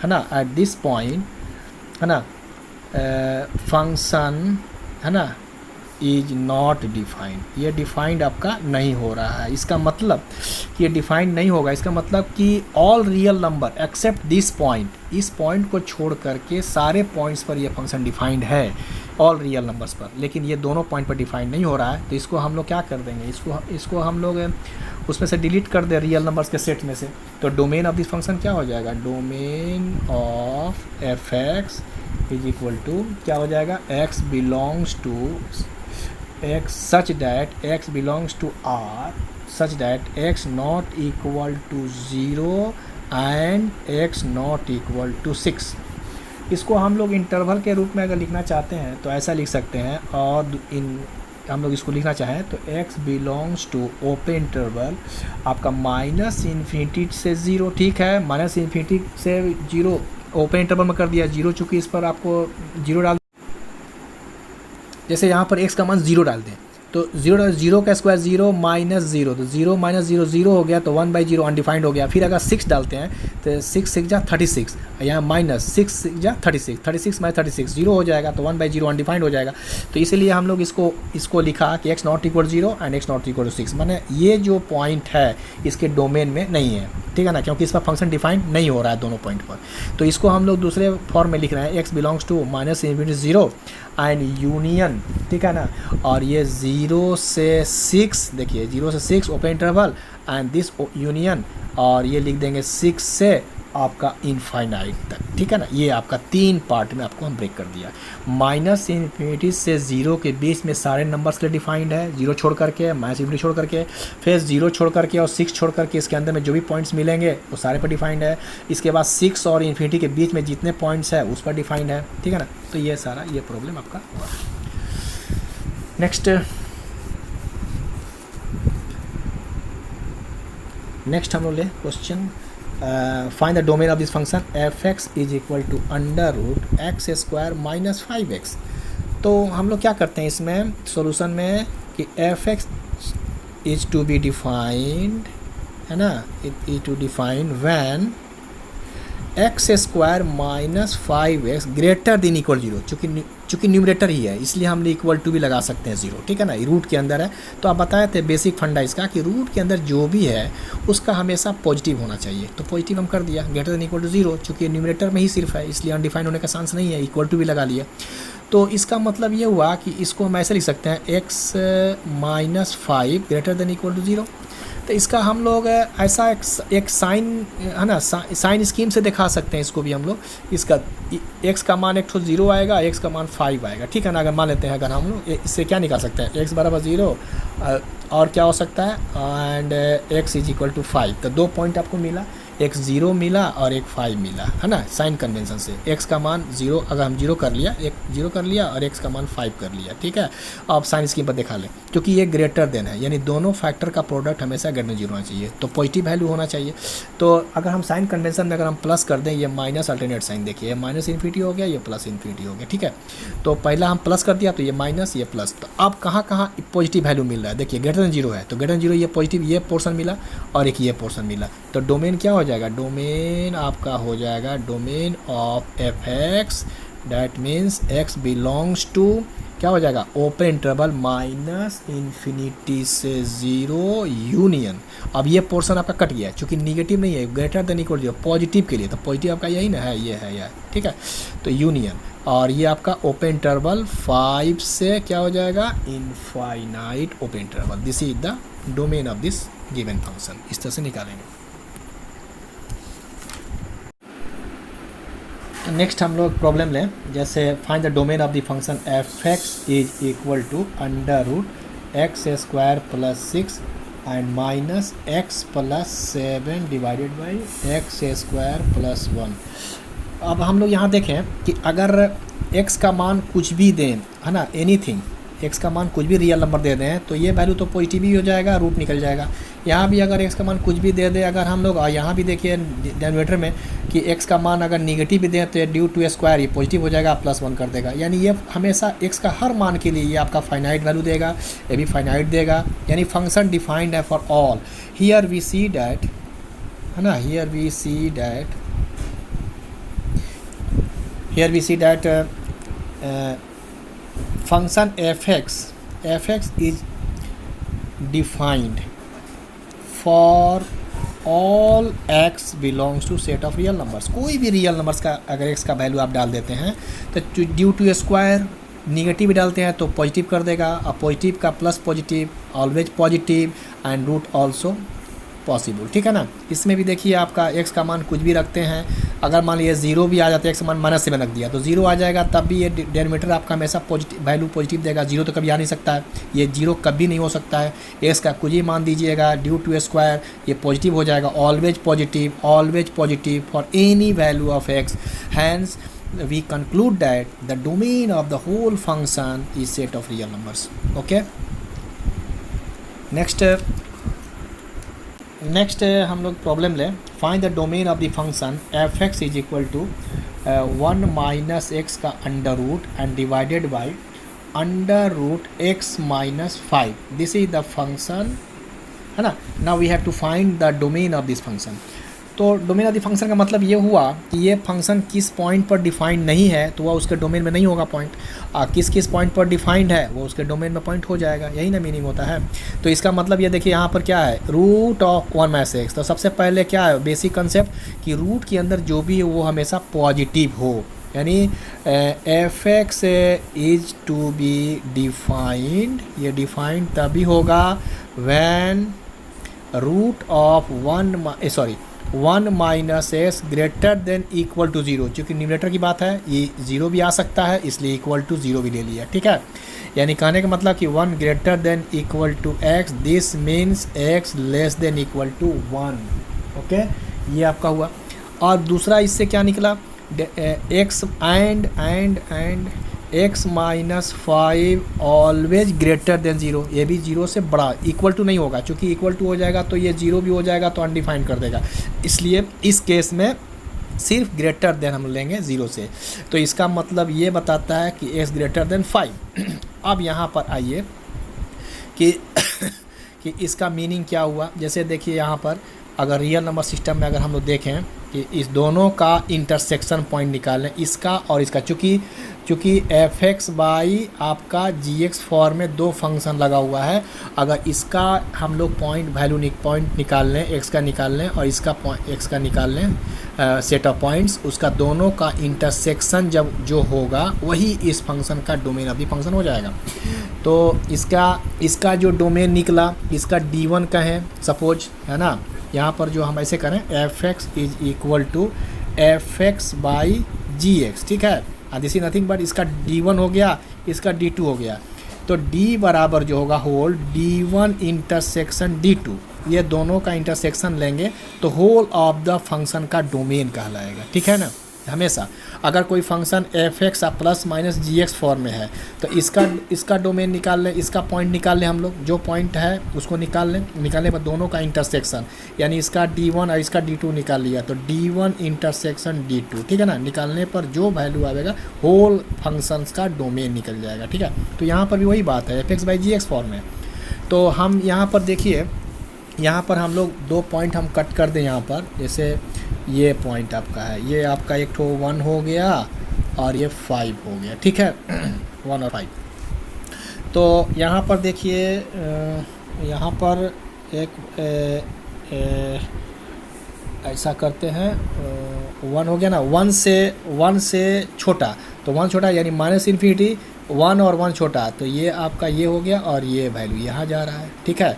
है ना, एट दिस पॉइंट है ना फंक्शन है ना इज नॉट डिफाइंड, ये डिफाइंड आपका नहीं हो रहा है। इसका मतलब कि ये डिफाइंड नहीं होगा, इसका मतलब कि all real number except this point, इस पॉइंट को छोड़ करके सारे पॉइंट्स पर ये फंक्शन डिफाइंड है ऑल रियल नंबर्स पर, लेकिन ये दोनों पॉइंट पर डिफाइंड नहीं हो रहा है। तो इसको हम लोग क्या कर देंगे, इसको हम लोग उसमें से डिलीट कर दे रियल नंबर्स के सेट में से। तो डोमेन ऑफ दिस फंक्शन क्या हो जाएगा, domain of F x is equal to क्या हो जाएगा, X belongs to X such that X belongs to R such that X not equal to 0 and X not equal to 6। इसको हम लोग interval के रूप में अगर लिखना चाहते हैं तो ऐसा लिख सकते हैं, और हम लोग इसको लिखना चाहें तो x belongs to open interval आपका -∞ से 0, ठीक है, -∞ से 0 ओपन इंटरवल में कर दिया 0, चूँकि इस पर आपको 0 डाल, जैसे यहाँ पर x का मान 0 डाल दें तो 0 का स्क्वायर 0 माइनस 0, तो 0 माइनस 0 0 हो गया, तो 1/0 अनडिफाइंड हो गया। फिर अगर 6 डालते हैं तो 6 6 जा 36, यहाँ माइनस 6 6 जा 36, 36 माइनस 36 0 हो जाएगा, तो 1/0 अनडिफाइंड हो जाएगा। तो इसीलिए हम लोग इसको लिखा कि x not equal 0 and x not equal 6, माने ये जो पॉइंट है इसके डोमेन में नहीं है, ठीक है ना, क्योंकि इस पर फंक्शन डिफाइंड नहीं हो रहा है दोनों पॉइंट पर। तो इसको हम लोग दूसरे फॉर्म में लिख रहे हैं, x belongs to -∞ 0 and union, ठीक है ना, और ये 0 से 6, देखिए 0 से 6 open interval and this union, और ये लिख देंगे 6 से आपका इनफाइनाइट तक, ठीक है ना। ये आपका 3 पार्ट में आपको हम ब्रेक कर दिया। -∞ से 0 के बीच में सारे नंबर्स के लिए डिफाइंड है, 0 छोड़ करके, -∞ छोड़ करके, फिर 0 छोड़ करके और 6 छोड़ करके इसके अंदर में जो भी पॉइंट्स मिलेंगे वो सारे पर डिफाइंड है। इसके बाद 6 और इन्फिनिटी के बीच में जितने पॉइंट्स है उस पर डिफाइंड है, ठीक है ना। तो ये सारा ये प्रॉब्लम आपका हुआ। नेक्स्ट हम लोग ले question, find the domain of this function F x is equal to √x² - 5x। तो हम लोग क्या करते हैं इसमें सॉल्यूशन में कि F x is to be defined, है ना, it is to defined when x² - 5x greater than equal 0, चूँकि न्यूमरेटर ही है इसलिए हम इक्वल टू भी लगा सकते हैं 0, ठीक है ना, रूट के अंदर है। तो आप बताए थे बेसिक फंडा इसका कि रूट के अंदर जो भी है उसका हमेशा पॉजिटिव होना चाहिए, तो पॉजिटिव हम कर दिया, ग्रेटर देन इक्वल टू 0, चूँकि न्यूमरेटर में ही सिर्फ है इसलिए अनडिफाइंड होने का चांस नहीं है, इक्वल टू भी लगा लिया। तो इसका मतलब ये हुआ कि इसको हम ऐसे लिख सकते हैं x - 5 greater than equal to 0। तो इसका हम लोग ऐसा एक साइन है ना, साइन स्कीम से दिखा सकते हैं इसको भी हम लोग। इसका x का मान 0 आएगा, x का मान 5 आएगा, ठीक है ना। अगर मान लेते हैं, अगर हम लोग इससे क्या निकाल सकते हैं, x बराबर 0 और क्या हो सकता है and x is equal to 5। तो 2 पॉइंट आपको मिला, एक 0 मिला और एक 5 मिला, है ना, साइन कन्वेंशन से। x का मान 0 अगर हम 0 कर लिया, एक 0 कर लिया और x का मान 5 कर लिया, ठीक है। अब साइन स्कीम पर दिखा लें, क्योंकि ये ग्रेटर देन है, यानी दोनों फैक्टर का प्रोडक्ट हमेशा ग्रेटर देन 0 होना चाहिए, तो पॉजिटिव वैल्यू होना चाहिए। तो अगर हम साइन कन्वेंशन में अगर हम प्लस कर दें, ये माइनस अल्टरनेट साइन, देखिए ये -∞ हो गया, ये +∞ हो गया, ठीक है। तो पहला हम प्लस कर दिया तो ये माइनस, ये प्लस। तो अब कहाँ कहाँ पॉजिटिव वैल्यू मिल रहा है, देखिए ग्रेटर देन 0 है तो ग्रेटर देन 0 ये पॉजिटिव, ये पोर्सन मिला और एक ये पोर्सन मिला। तो डोमेन क्या हो जाएगा, डोमेन आपका हो जाएगा domain of F X, that means X belongs to क्या हो जाएगा, ओपन इंटरवल -∞ से 0 यूनियन। अब ये पोर्शन आपका कट गया चूँकि निगेटिव नहीं है, ग्रेटर देन इक्वल 0 पॉजिटिव के लिए, तो पॉजिटिव आपका यही ना है, ये है यह, ठीक है। तो यूनियन, और ये आपका ओपन इंटरवल 5 से क्या हो जाएगा, infinite open interval. This is the domain of this given function, इस तरह से निकालेंगे। नेक्स्ट हम लोग प्रॉब्लम लें, जैसे find the domain of the function F x is equal to √x² + 6 and -x + 7 divided by x² + 1। अब हम लोग यहाँ देखें कि अगर x का मान कुछ भी दें, है ना, एनीथिंग, x का मान कुछ भी रियल नंबर दे दें तो ये वैल्यू तो पॉजिटिव ही हो जाएगा, रूट निकल जाएगा। यहाँ भी अगर x का मान कुछ भी दे दे, अगर हम लोग यहाँ भी देखिए डिनोमिनेटर में कि x का मान अगर निगेटिव भी दें तो ड्यू टू स्क्वायर ये पॉजिटिव हो जाएगा, +1 कर देगा। यानी ये हमेशा x का हर मान के लिए ये आपका फाइनाइट वैल्यू देगा, ये भी फाइनाइट देगा, यानी फंक्शन डिफाइंड है for all. Here we see that, है ना, here we see that function F X F x is defined for all X belongs to set of real numbers. कोई भी रियल नंबर्स का अगर x का value आप डाल देते हैं तो ड्यू टू स्क्वायर निगेटिव भी डालते हैं तो पॉजिटिव कर देगा, और पॉजिटिव का plus positive always positive and root also possible, ठीक है ना। इसमें भी देखिए आपका एक्स का मान कुछ भी रखते हैं, अगर मान लीजिए 0 भी आ जाता है, एक्स का मान -7 रख दिया तो 0 आ जाएगा, तब भी ये डेनोमीटर आपका हमेशा पॉजिटिव वैल्यू पॉजिटिव देगा। 0 तो कभी आ नहीं सकता है, ये 0 कभी नहीं हो सकता है। एक्स का कुछ ही मान दीजिएगा ड्यू टू स्क्वायर ये पॉजिटिव हो जाएगा, always positive for any value of X. Hence we conclude that the domain of the whole function is set of real numbers. Okay, next हम लोग प्रॉब्लम लें। Find the domain of the function F x is equal to 1 minus X का under root and divided by under root X minus 5। This is the function, है ना। Now we have to find the domain of this function. तो domain of the function का मतलब ये हुआ कि ये फंक्शन किस पॉइंट पर डिफाइंड नहीं है तो वह उसके डोमेन में नहीं होगा पॉइंट, किस पॉइंट पर डिफाइंड है वो उसके डोमेन में पॉइंट हो जाएगा, यही ना मीनिंग होता है। तो इसका मतलब ये देखिए यहाँ पर क्या है, रूट ऑफ 1 माइनस एक्स। तो सबसे पहले क्या है बेसिक कंसेप्ट कि रूट के अंदर जो भी है वो हमेशा पॉजिटिव हो, यानी F x is to be defined, ये डिफाइंड तभी होगा when root of 1 minus X greater than equal to 0। चूँकि न्यूमरेटर की बात है, ये 0 भी आ सकता है इसलिए इक्वल टू 0 भी ले लिया, ठीक है। यानी कहने का मतलब कि 1 greater than equal to X, this means X less than equal to 1। Okay, ये आपका हुआ। और दूसरा इससे क्या निकला, X and X minus 5 always greater than 0। ये भी 0 से बड़ा, इक्वल टू नहीं होगा, चूँकि इक्वल टू हो जाएगा तो ये 0 भी हो जाएगा तो अनडिफाइंड कर देगा, इसलिए इस केस में सिर्फ ग्रेटर देन हम लेंगे 0 से। तो इसका मतलब ये बताता है कि एक्स ग्रेटर देन 5। अब यहाँ पर आइए कि इसका मीनिंग क्या हुआ। जैसे देखिए यहाँ पर अगर रियल नंबर सिस्टम में अगर हम लोग देखें कि इस दोनों का इंटरसेक्शन पॉइंट निकालें, इसका और इसका, चूँकि एफ एक्स बाई आपका जी एक्स फॉर्म में 2 फंक्शन लगा हुआ है, अगर इसका हम लोग पॉइंट निकाल लें, एक्स का निकाल लें और इसका एक्स का निकाल लें सेट ऑफ पॉइंट्स, उसका दोनों का इंटरसेक्शन जब जो होगा वही इस फंक्शन का डोमेन ऑफ द फंक्शन हो जाएगा। तो इसका जो डोमेन निकला, इसका D1 कहें सपोज, है ना। यहाँ पर जो हम ऐसे करें F x is equal to F X by G X, ठीक है। दिस इज नथिंग बट इसका D1 हो गया, इसका D2 हो गया। तो D बराबर जो होगा होल D1 इंटरसेक्शन D2, ये दोनों का इंटरसेक्शन लेंगे तो होल ऑफ द फंक्शन का डोमेन कहलाएगा, ठीक है ना। हमेशा अगर कोई function F X plus minus G X form में है तो इसका डोमेन निकाल लें, इसका पॉइंट निकाल लें, हम लोग जो पॉइंट है उसको निकाल लें, निकालने पर दोनों का इंटरसेक्शन, यानी इसका D1 और इसका D2 निकाल लिया तो D1 इंटरसेक्शन D2, ठीक है ना। निकालने पर जो वैल्यू आएगा होल फंक्शंस का डोमेन निकल जाएगा, ठीक है। तो यहाँ पर भी वही बात है, F X by G X form में। तो हम यहाँ पर देखिए, यहाँ पर हम लोग 2 पॉइंट हम कट कर दें यहाँ पर, जैसे ये पॉइंट आपका है, ये आपका एक ठो 1 हो गया और ये 5 हो गया, ठीक है। 1 और 5। तो यहाँ पर देखिए, यहाँ पर एक ऐसा करते हैं, 1 हो गया ना, 1 से छोटा, तो 1 छोटा यानी माइनस इन्फिनिटी, 1 और 1 छोटा, तो ये आपका ये हो गया और ये वैल्यू यहाँ जा रहा है, ठीक है।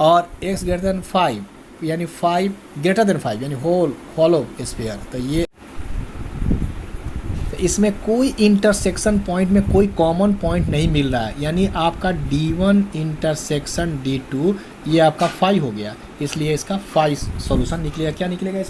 और x ग्रेटर देन 5 यानी 5 ग्रेटर देन 5 यानी होल हॉलो स्फीयर, तो ये तो इसमें कोई इंटरसेक्शन पॉइंट में कोई कॉमन पॉइंट नहीं मिल रहा है, यानी आपका D1 इंटरसेक्शन D2 ये आपका 5 हो गया, इसलिए इसका 5 सॉल्यूशन निकलेगा। क्या निकलेगा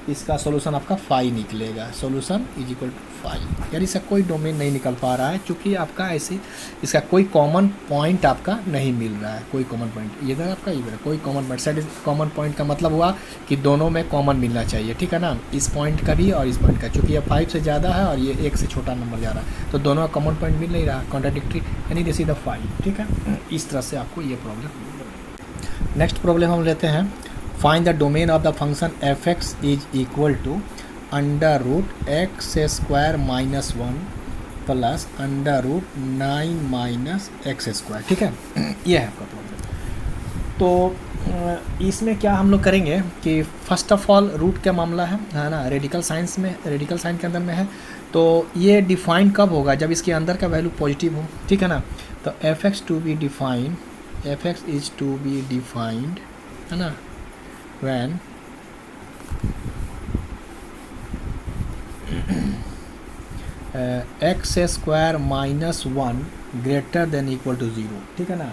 इसका सॉल्यूशन आपका 5 निकलेगा, सॉल्यूशन इज इक्वल टू 5। यानी इसका कोई डोमेन नहीं निकल पा रहा है क्योंकि आपका ऐसे इसका कोई कॉमन पॉइंट आपका नहीं मिल रहा है, कोई कॉमन पॉइंट इधर आपका इधर कोई common point. Set common point का मतलब हुआ कि दोनों में कॉमन मिलना चाहिए, ठीक है ना, इस पॉइंट का भी और इस पॉइंट का। चूँकि ये 5 से ज़्यादा है और ये 1 से छोटा नंबर जा रहा है तो दोनों का कॉमन पॉइंट मिल नहीं रहा, कॉन्ट्राडिक्टरी, यानी दिस इज द 5, ठीक है। इस तरह से आपको ये प्रॉब्लम। नेक्स्ट प्रॉब्लम हम लेते हैं, find the domain of the function F x is equal to under root X square minus 1 plus under root 9 minus X square, ठीक है। ये है आपका प्रॉब्लम। तो इसमें क्या हम लोग करेंगे कि फर्स्ट ऑफ ऑल रूट का मामला है ना, रेडिकल साइंस में, रेडिकल साइन के अंदर में है। तो ये डिफाइन कब होगा, जब इसके अंदर का वैल्यू पॉजिटिव हो, ठीक है ना। तो F X to be defined, F x is to be defined, है ना, when X square minus 1 greater than equal to 0, ठीक है ना।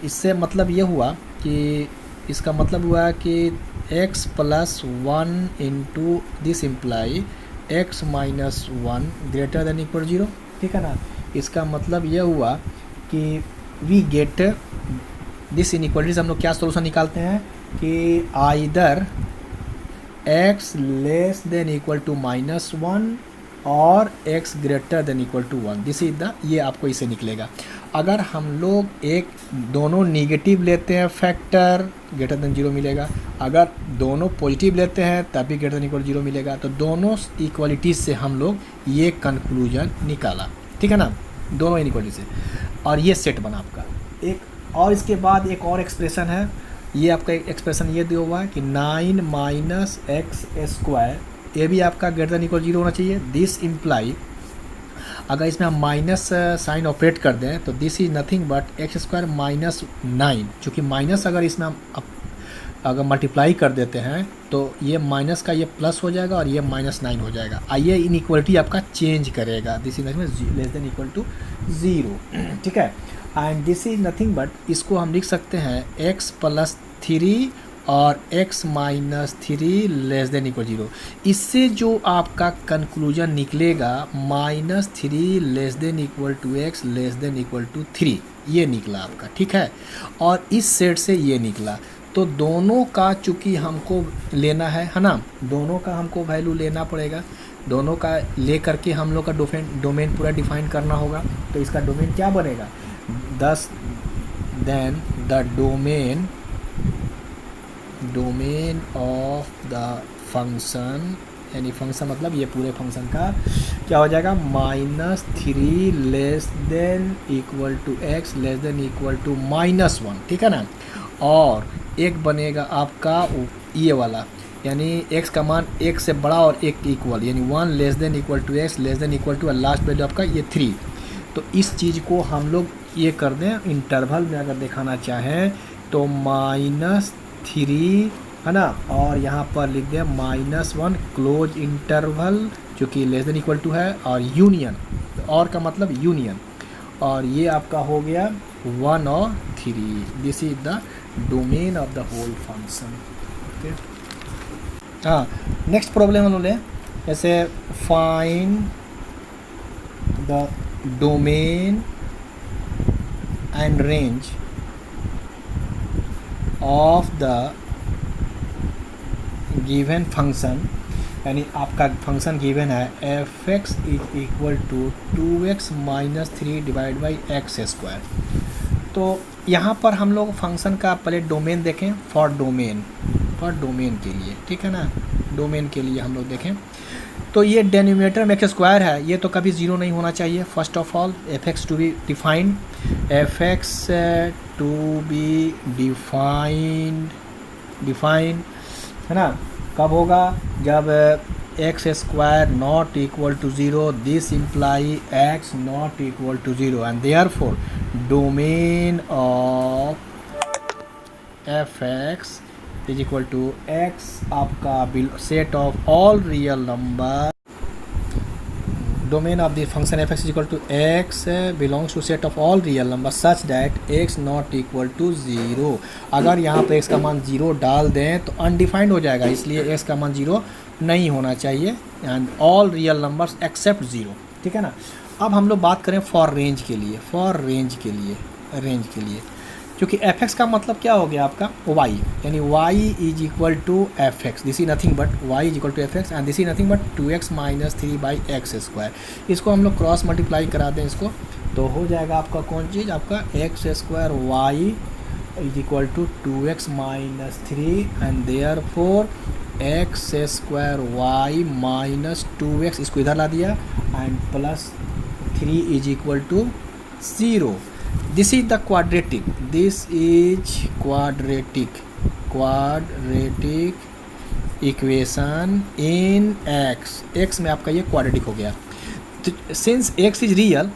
इससे मतलब ये हुआ कि इसका मतलब हुआ कि x plus 1 into this imply x minus 1 greater than equal 0, ठीक है ना। इसका मतलब ये हुआ कि वी गेट दिस इनइक्वालिटीज। हम लोग क्या सोल्यूशन निकालते हैं कि either x less than equal to minus 1 और x greater than equal to 1, this is the, ये आपको इसे निकलेगा। अगर हम लोग एक दोनों नेगेटिव लेते हैं फैक्टर, ग्रेटर देन 0 मिलेगा। अगर दोनों पॉजिटिव लेते हैं तब भी ग्रेटर देन इक्वल 0 मिलेगा। तो दोनों इक्वालिटीज से हम लोग ये कंक्लूजन निकाला, ठीक है ना, दोनों इनइक्वालिटी से, और ये सेट बना आपका एक। और इसके बाद एक और एक्सप्रेशन है, ये आपका एक्सप्रेशन ये दिया हुआ है कि 9 माइनस एक्स स्क्वायर, ये भी आपका ग्रेटर देन इक्वल 0 होना चाहिए। दिस इम्प्लाई, अगर इसमें हम माइनस साइन ऑपरेट कर दें तो this is nothing but x square minus 9, चूँकि माइनस अगर इसमें हम अगर मल्टीप्लाई कर देते हैं तो ये माइनस का ये प्लस हो जाएगा और ये माइनस 9 हो जाएगा। आइए इनइक्वालिटी आपका चेंज करेगा, this is nothing less than equal to 0, ठीक है। And this is nothing but, इसको हम लिख सकते हैं x प्लस 3 और x minus 3 less than equal 0। इससे जो आपका कंक्लूजन निकलेगा -3 less than equal to x less than equal to 3, ये निकला आपका, ठीक है। और इस सेट से ये निकला। तो दोनों का चूँकि हमको लेना है ना, दोनों का हमको वैल्यू लेना पड़ेगा, दोनों का ले करके हम लोग का डोमेन पूरा डिफाइन करना होगा। तो इसका डोमेन क्या बनेगा, then the domain of the function, यानी फंक्शन मतलब ये पूरे फंक्शन का क्या हो जाएगा, -3 less than equal to x less than equal to -1, ठीक है ना। और एक बनेगा आपका ये वाला, यानी x का मान 1 से बड़ा और 1 इक्वल, यानी 1 less than equal to x less than equal to last value आपका ये 3। तो इस चीज़ को हम लोग ये कर दें, इंटरवल में अगर दिखाना चाहें तो -3, है ना, और यहाँ पर लिख दें -1 क्लोज इंटरवल, जो कि लेस देन इक्वल टू है, और यूनियन, और का मतलब यूनियन, और ये आपका हो गया 1 और 3। This is the domain of the whole function, okay. हाँ, नेक्स्ट प्रॉब्लम हम लोग लें, जैसे find the domain and range of the given function, यानी आपका फंक्शन गिवन है F x is equal to 2x minus 3 divide by X square. तो यहाँ पर हम लोग फंक्शन का पहले डोमेन देखें, फॉर डोमेन के लिए, ठीक है ना, डोमेन के लिए हम लोग देखें। तो ये डेनोमिनेटर में एक्स स्क्वायर है, ये तो कभी 0 नहीं होना चाहिए। First of all F X to be defined, F X to be defined, है ना, कब होगा, जब X square not equal to 0, this imply X not equal to 0, and therefore domain of F x is equal to X आपका set of all real number, domain of the function F x is equal to X belongs to set of all real number such that X not equal to 0। अगर यहाँ पर x का मान 0 डाल दें तो undefined हो जाएगा, इसलिए एक्स का मान 0 नहीं होना चाहिए, and all real numbers accept 0, ठीक है ना। अब हम लोग बात करें फॉर रेंज के लिए, क्योंकि एफ एक्स का मतलब क्या हो गया आपका y, यानी y is equal to F X, this is nothing but y is equal to F X, and this is nothing but 2x minus 3 by X square. इसको हम लोग क्रॉस मल्टीप्लाई करा दें इसको, तो हो जाएगा आपका कौन चीज़, आपका X square y is equal to 2x minus 3, and therefore X square y minus 2x, इसको इधर ला दिया, and plus 3 is equal to 0. This is the quadratic, this is quadratic equation in x में आपका ये क्वाड्रेटिक हो गया. तो सिंस x इज रियल,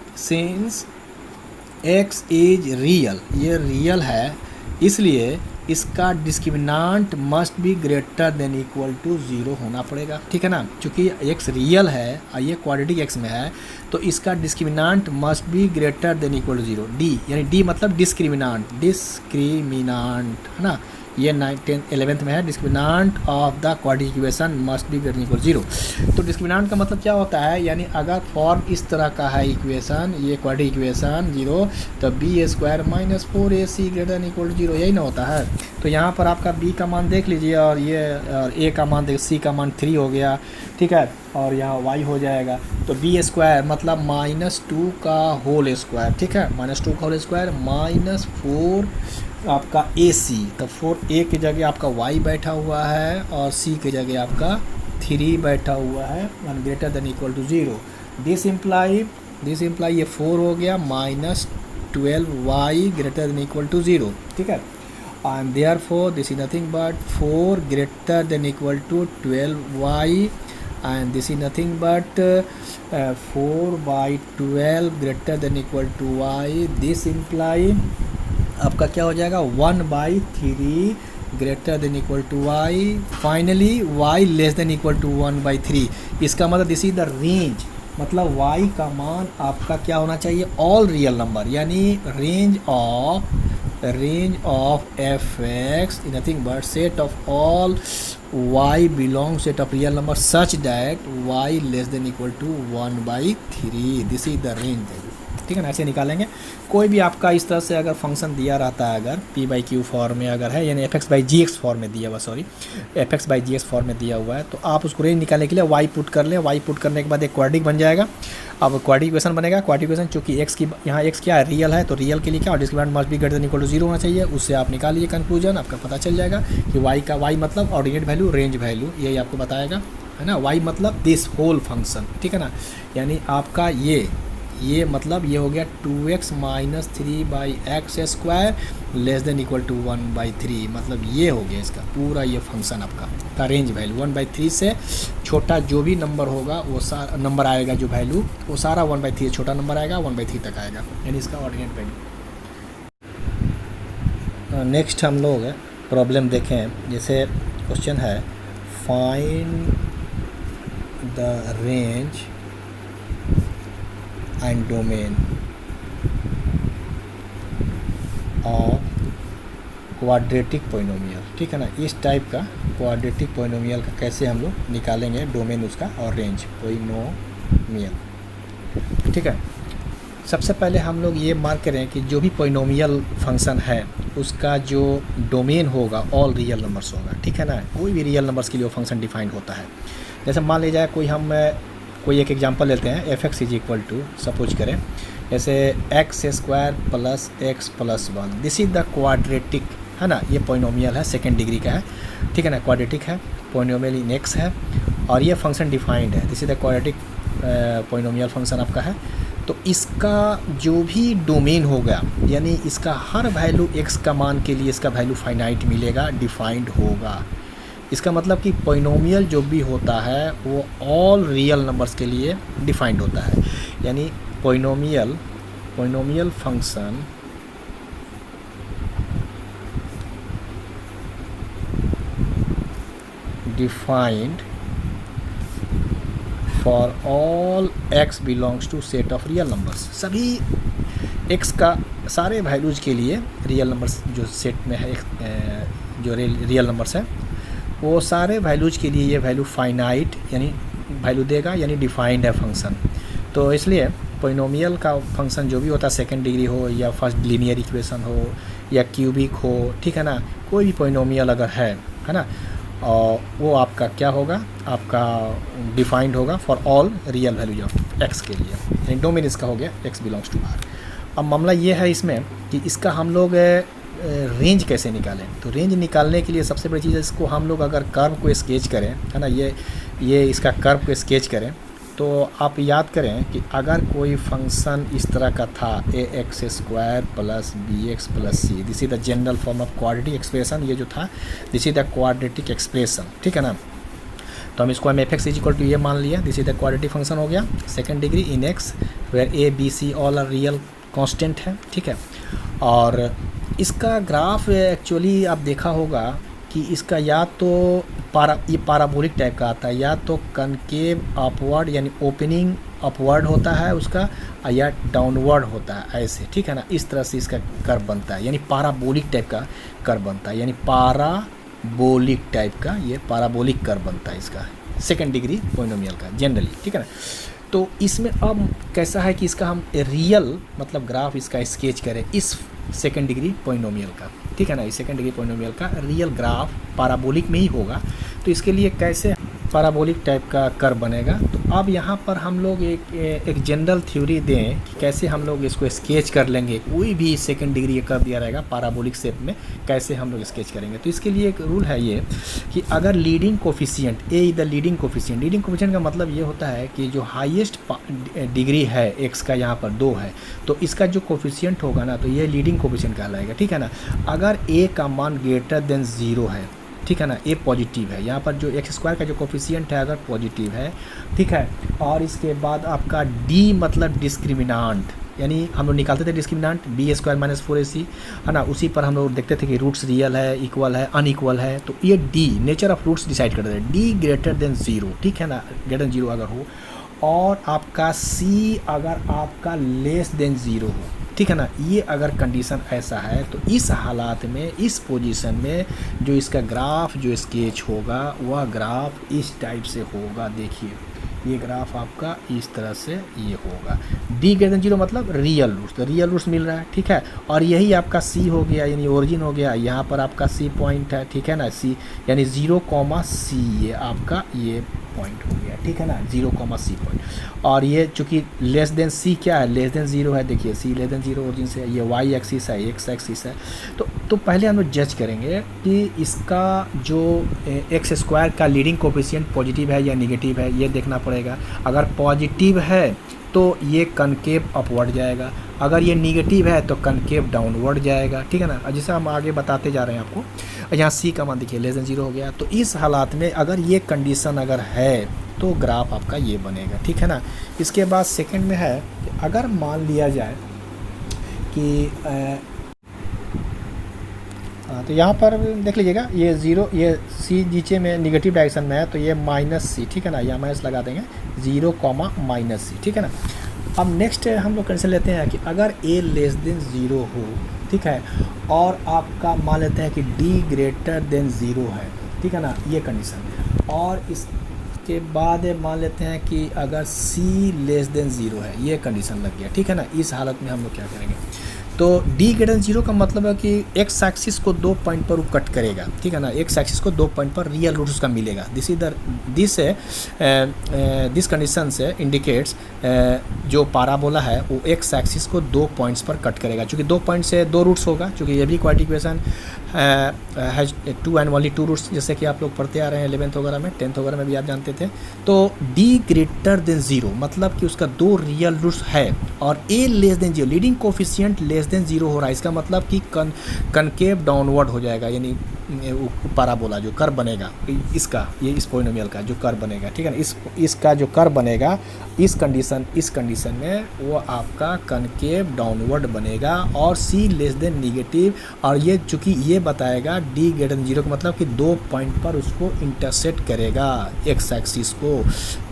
ये रियल है, इसलिए इसका discriminant must be greater than equal to 0 होना पड़ेगा. ठीक है ना, क्योंकि x रियल है और ये क्वाड्रेटिक x में है, तो इसका discriminant must be greater than equal to 0. D यानी डी मतलब डिस्क्रिमिनांट है ना, ये 9th 11th में है. Discriminant of the quadratic equation must be greater than equal 0. तो डिस्क्रिमिनांट का मतलब क्या होता है, यानी अगर फॉर्म इस तरह का है इक्वेशन, ये क्वाड्रेटिक इक्वेशन 0, तो b² - 4ac greater than equal to 0, यही ना होता है. तो यहाँ पर आपका b का मान देख लीजिए और ये a का मान देख, c का मान 3 हो गया. ठीक है, और यहाँ y हो जाएगा. तो b² मतलब -2 का होल स्क्वायर. ठीक है, -2 का होल स्क्वायर -4 आपका AC. तो 4a की जगह आपका y बैठा हुआ है और c की जगह आपका 3 बैठा हुआ है, one greater than equal to 0. This imply ये 4 हो गया -12y greater than equal to 0. ठीक है, and therefore this is nothing but 4 greater than equal to 12y, and this is nothing but 4/12 greater than equal to y. this imply आपका क्या हो जाएगा 1/3 greater than equal to y. Finally y less than equal to 1/3. इसका मतलब this is the range, मतलब y का मान आपका क्या होना चाहिए, ऑल रियल नंबर, यानी range of fx is nothing but set of all y belongs set of real number such that y less than equal to 1/3. This is the range. ठीक है ना, ऐसे निकालेंगे. कोई भी आपका इस तरह से अगर फंक्शन दिया रहता है, अगर p/q फॉर्म में अगर है, यानी fx/gx फॉर्म में दिया हुआ, fx/gx फॉर्म में दिया हुआ है, तो आप उसको रेंज निकालने के लिए y पुट कर लें. y पुट करने के बाद एक क्वाड्रेटिक बन जाएगा. अब क्वाड्रेटिक इक्वेशन बनेगा. क्वाड्रेटिक इक्वेशन चूँकि x की यहाँ x क्या है, रियल है, तो रियल के लिए क्या, discriminant must be greater than equal to 0 होना चाहिए. उससे आप निकाल लीजिए कंक्लूजन, आपका पता चल जाएगा कि y मतलब ऑर्डिनेट वैल्यू, रेंज वैल्यू, यही आपको बताएगा, है ना. y मतलब दिस होल फंक्शन. ठीक है ना, यानी आपका ये मतलब ये हो गया 2x - 3/x² less than equal to 1/3. मतलब ये हो गया इसका पूरा ये फंक्शन आपका का रेंज वैल्यू. 1/3 से छोटा जो भी नंबर होगा, वो सारा नंबर आएगा, जो वैल्यू वो सारा 1/3 छोटा नंबर आएगा, 1/3 तक आएगा, यानी इसका ऑर्डिनेट वैल्यू. नेक्स्ट हम लोग प्रॉब्लम देखें. जैसे क्वेश्चन है, find the range and domain of quadratic polynomial. ठीक है ना, इस टाइप का क्वाड्रेटिक पोलिनोमियल का कैसे हम लोग निकालेंगे डोमेन उसका और रेंज पोलिनोमियल. ठीक है, सबसे पहले हम लोग ये मार्क करें कि जो भी पोलिनोमियल फंक्शन है उसका जो डोमेन होगा ऑल रियल नंबर्स होगा. ठीक है ना, कोई भी रियल नंबर्स के लिए वो फंक्शन डिफाइंड होता है. जैसे मान लीजिए कोई एक एग्जांपल लेते हैं, fx इज इक्वल टू सपोज करें जैसे x² + x + 1. This is the quadratic, है ना, ये पोलिनोमियल है, सेकेंड डिग्री का है. ठीक है ना, क्वाड्रेटिक है, पोलिनोमियल इन x है और ये फंक्शन डिफाइंड है. This is the quadratic polynomial function आपका है. तो इसका जो भी डोमेन होगा, यानी इसका हर वैल्यू x का मान के लिए इसका वैल्यू फाइनाइट मिलेगा, डिफाइंड होगा. इसका मतलब कि पोलिनोमियल जो भी होता है वो ऑल रियल नंबर्स के लिए डिफाइंड होता है. यानी polynomial function defined for all x belongs to set of real numbers. सभी x का सारे वैल्यूज के लिए रियल नंबर्स जो सेट में है, जो रियल नंबर्स है, वो सारे वैल्यूज के लिए ये वैल्यू फाइनाइट यानी वैल्यू देगा, यानी डिफाइंड है फंक्शन. तो इसलिए पोलिनोमियल का फंक्शन जो भी होता है, सेकंड डिग्री हो या फर्स्ट लीनियर इक्वेशन हो या क्यूबिक हो, ठीक है ना, कोई भी पोलिनोमियल अगर है ना, और वो आपका क्या होगा, आपका डिफाइंड होगा for all real values of x के लिए. यानी डोमेन इसका हो गया x बिलोंग्स टू R. अब मामला ये है इसमें कि इसका हम लोग रेंज कैसे निकालें. तो रेंज निकालने के लिए सबसे बड़ी चीज़ है, इसको हम लोग अगर कर्व को स्केच करें, है ना, ये इसका कर्व को स्केच करें तो आप याद करें कि अगर कोई फंक्शन इस तरह का था ax square plus bx plus c, this is the general form of quadratic expression, ये जो था this is the quadratic expression, ठीक है ना। तो हम इसको हम F x is equal to ये मान लिया, this is the quadratic function हो गया second degree in X where A B C all are real constant है, ठीक है। और इसका ग्राफ एक्चुअली आप देखा होगा कि इसका या तो ये पाराबोलिक टाइप का आता है, या तो कनकेव अपवर्ड यानी ओपनिंग अपवर्ड होता है उसका, या डाउनवर्ड होता है ऐसे, ठीक है ना। इस तरह से इसका कर्व बनता है, यानी पाराबोलिक टाइप का कर्व बनता है, यानी पाराबोलिक टाइप का ये पाराबोलिक कर्व बनता है इसका सेकंड डिग्री पॉलिनोमियल का जनरली, ठीक है ना। तो इसमें अब कैसा है कि इसका हम रियल मतलब ग्राफ इसका स्केच करें इस सेकंड डिग्री पॉलिनोमियल का, ठीक है ना। इस सेकंड डिग्री पॉलिनोमियल का रियल ग्राफ पाराबोलिक में ही होगा, तो इसके लिए कैसे पाराबोलिक टाइप का कर्व बनेगा। तो अब यहाँ पर हम लोग एक जनरल थ्योरी दें कि कैसे हम लोग इसको स्केच कर लेंगे, कोई भी सेकंड डिग्री कर्व दिया रहेगा पाराबोलिक शेप में कैसे हम लोग स्केच करेंगे। तो इसके लिए एक रूल है ये कि अगर leading coefficient A is the leading coefficient का मतलब ये होता है कि जो हाईएस्ट डिग्री है एक्स का यहाँ पर 2 है, तो इसका जो कोफिशिएंट होगा ना तो ये लीडिंग कोफिशिएंट कहलाएगा, ठीक है ना। अगर ए का मान ग्रेटर देन 0 है, ठीक है ना, ए पॉजिटिव है, यहाँ पर जो एक्स स्क्वायर का जो कोफिशिएंट है अगर पॉजिटिव है, ठीक है। और इसके बाद आपका डी मतलब डिस्क्रिमिनांट, यानी हम लोग निकालते थे डिस्क्रिमिनांट बी स्क्वायर माइनस 4ac है ना, उसी पर हम लोग देखते थे कि रूट्स रियल है, इक्वल है, अनइक्वल है, तो ये D nature of roots decide करते हैं, डी ग्रेटर देन 0, ठीक है ना, ग्रेटर देन 0 अगर हो, और आपका सी अगर आपका लेस देन 0 हो, ठीक है ना। ये अगर कंडीशन ऐसा है तो इस हालात में इस पोजीशन में जो इसका ग्राफ जो स्केच होगा वह ग्राफ इस टाइप से होगा। देखिए ये ग्राफ आपका इस तरह से ये होगा, डी ग्रेटर देन 0 मतलब रियल रूट्स, तो रियल रूट्स मिल रहा है, ठीक है। और यही आपका सी हो गया यानी ओरिजिन हो गया, यहाँ पर आपका सी पॉइंट है, ठीक है ना, सी यानी 0, ये आपका ये पॉइंट हो गया, ठीक है ना, 0, पॉइंट। और ये चूँकि लेस देन सी क्या है, लेस देन 0 है, देखिए सी लेस देन 0 ओरिजिन से, ये वाई एक्सिस है, एक्स एक्सिस है। तो पहले हम लोग जज करेंगे कि इसका जो एक्स स्क्वायर का लीडिंग कोफिशिएंट पॉजिटिव है या निगेटिव है, ये देखना पड़ेगा। अगर पॉजिटिव है तो ये कनकेव अपवर्ड जाएगा, अगर ये निगेटिव है तो कनकेव डाउनवर्ड जाएगा, ठीक है ना। जैसे हम आगे बताते जा रहे हैं आपको, यहाँ सी का मान देखिए लेस देन 0 हो गया, तो इस हालात में अगर ये कंडीशन अगर है तो ग्राफ आपका ये बनेगा, ठीक है ना। इसके बाद सेकंड में है कि अगर मान लिया जाए कि तो यहाँ पर देख लीजिएगा ये 0, ये सी नीचे में निगेटिव डायरेक्शन में है तो ये -c, ठीक है ना, यहाँ माइनस लगा देंगे 0, -c, ठीक है ना। अब नेक्स्ट हम लोग कंडीशन लेते हैं कि अगर a लेस देन 0 हो, ठीक है, और आपका मान लेते हैं कि d ग्रेटर देन 0 है, ठीक है ना, ये कंडीशन। और इसके बाद मान लेते हैं कि अगर c लेस देन 0 है, ये कंडीशन लग गया, ठीक है ना। इस हालत में हम लोग क्या करेंगे, तो d ग्रेटर 0 का मतलब है कि एक्स एक्सिस को 2 पॉइंट पर वो कट करेगा, ठीक है ना, एक्स एक्सिस को 2 पॉइंट पर रियल रूट्स का मिलेगा। दिस कंडीशन से इंडिकेट्स जो पाराबोला है वो एक्स एक्सिस को 2 पॉइंट्स पर कट करेगा, क्योंकि 2 पॉइंट से 2 रूट्स होगा, क्योंकि ये भी quadratic equation has 2 and only 2 roots, जैसे कि आप लोग पढ़ते आ रहे हैं 11th वगैरह में, 10th वगैरह में भी आप जानते थे। तो d ग्रेटर देन 0 मतलब कि उसका 2 रियल रूट्स है, और a less than 0 leading coefficient less than 0 हो रहा है, इसका मतलब कि कनकेव डाउनवर्ड हो जाएगा, यानी पाराबोला जो कर्व बनेगा इसका, ये इस पॉलिनोमियल का जो कर्व बनेगा, ठीक है ना, इसका जो कर्व बनेगा इस कंडीशन में वो आपका कनकेव डाउनवर्ड बनेगा, और c लेस देन निगेटिव, और ये चूँकि ये बताएगा d ग्रेटर देन 0 का मतलब कि 2 पॉइंट पर उसको इंटरसेक्ट करेगा एक्स एक्सिस को,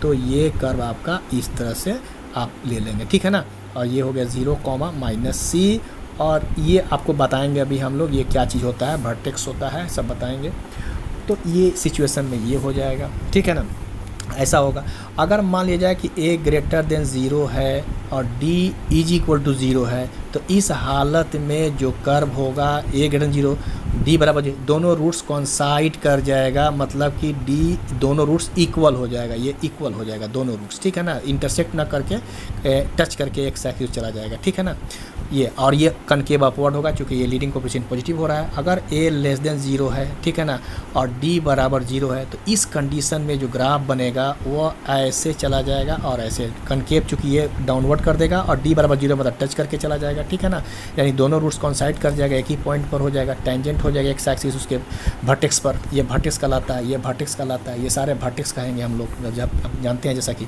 तो ये कर्व आपका इस तरह से आप ले लेंगे, ठीक है ना। और ये हो गया 0, -c, और ये आपको बताएंगे अभी हम लोग ये क्या चीज़ होता है, वर्टेक्स होता है, सब बताएंगे। तो ये सिचुएशन में ये हो जाएगा, ठीक है ना, ऐसा होगा। अगर मान लिया जाए कि a ग्रेटर देन 0 है और d इज इक्वल टू 0 है, तो इस हालत में जो कर्व होगा a ग्रेटर देन 0 डी बराबर दोनों रूट्स कॉन्साइड कर जाएगा, मतलब कि डी दोनों रूट्स इक्वल हो जाएगा, ये इक्वल हो जाएगा दोनों रूट्स, ठीक है ना, इंटरसेक्ट ना करके टच करके एक एक्सिस चला जाएगा, ठीक है ना। ये और ये कनकेव अपवर्ड होगा क्योंकि ये लीडिंग कोएफिशिएंट पॉजिटिव हो रहा है। अगर ए लेस देन 0 है, ठीक है ना, और डी बराबर 0 है, तो इस कंडीशन में जो ग्राफ बनेगा वो ऐसे चला जाएगा और ऐसे कनकेव, चूँकि ये डाउनवर्ड कर देगा और डी बराबर 0 मतलब टच करके चला जाएगा, ठीक है ना, यानी दोनों रूट्स कॉन्साइड कर जाएगा, एक ही पॉइंट पर हो जाएगा, टेंजेंट हो जाएगा एक्स एक्सिस उसके वर्टेक्स पर। ये वर्टेक्स कहलाता है, ये वर्टेक्स कहलाता है, ये सारे वर्टेक्स कहेंगे हम लोग जब अब जानते हैं। जैसा कि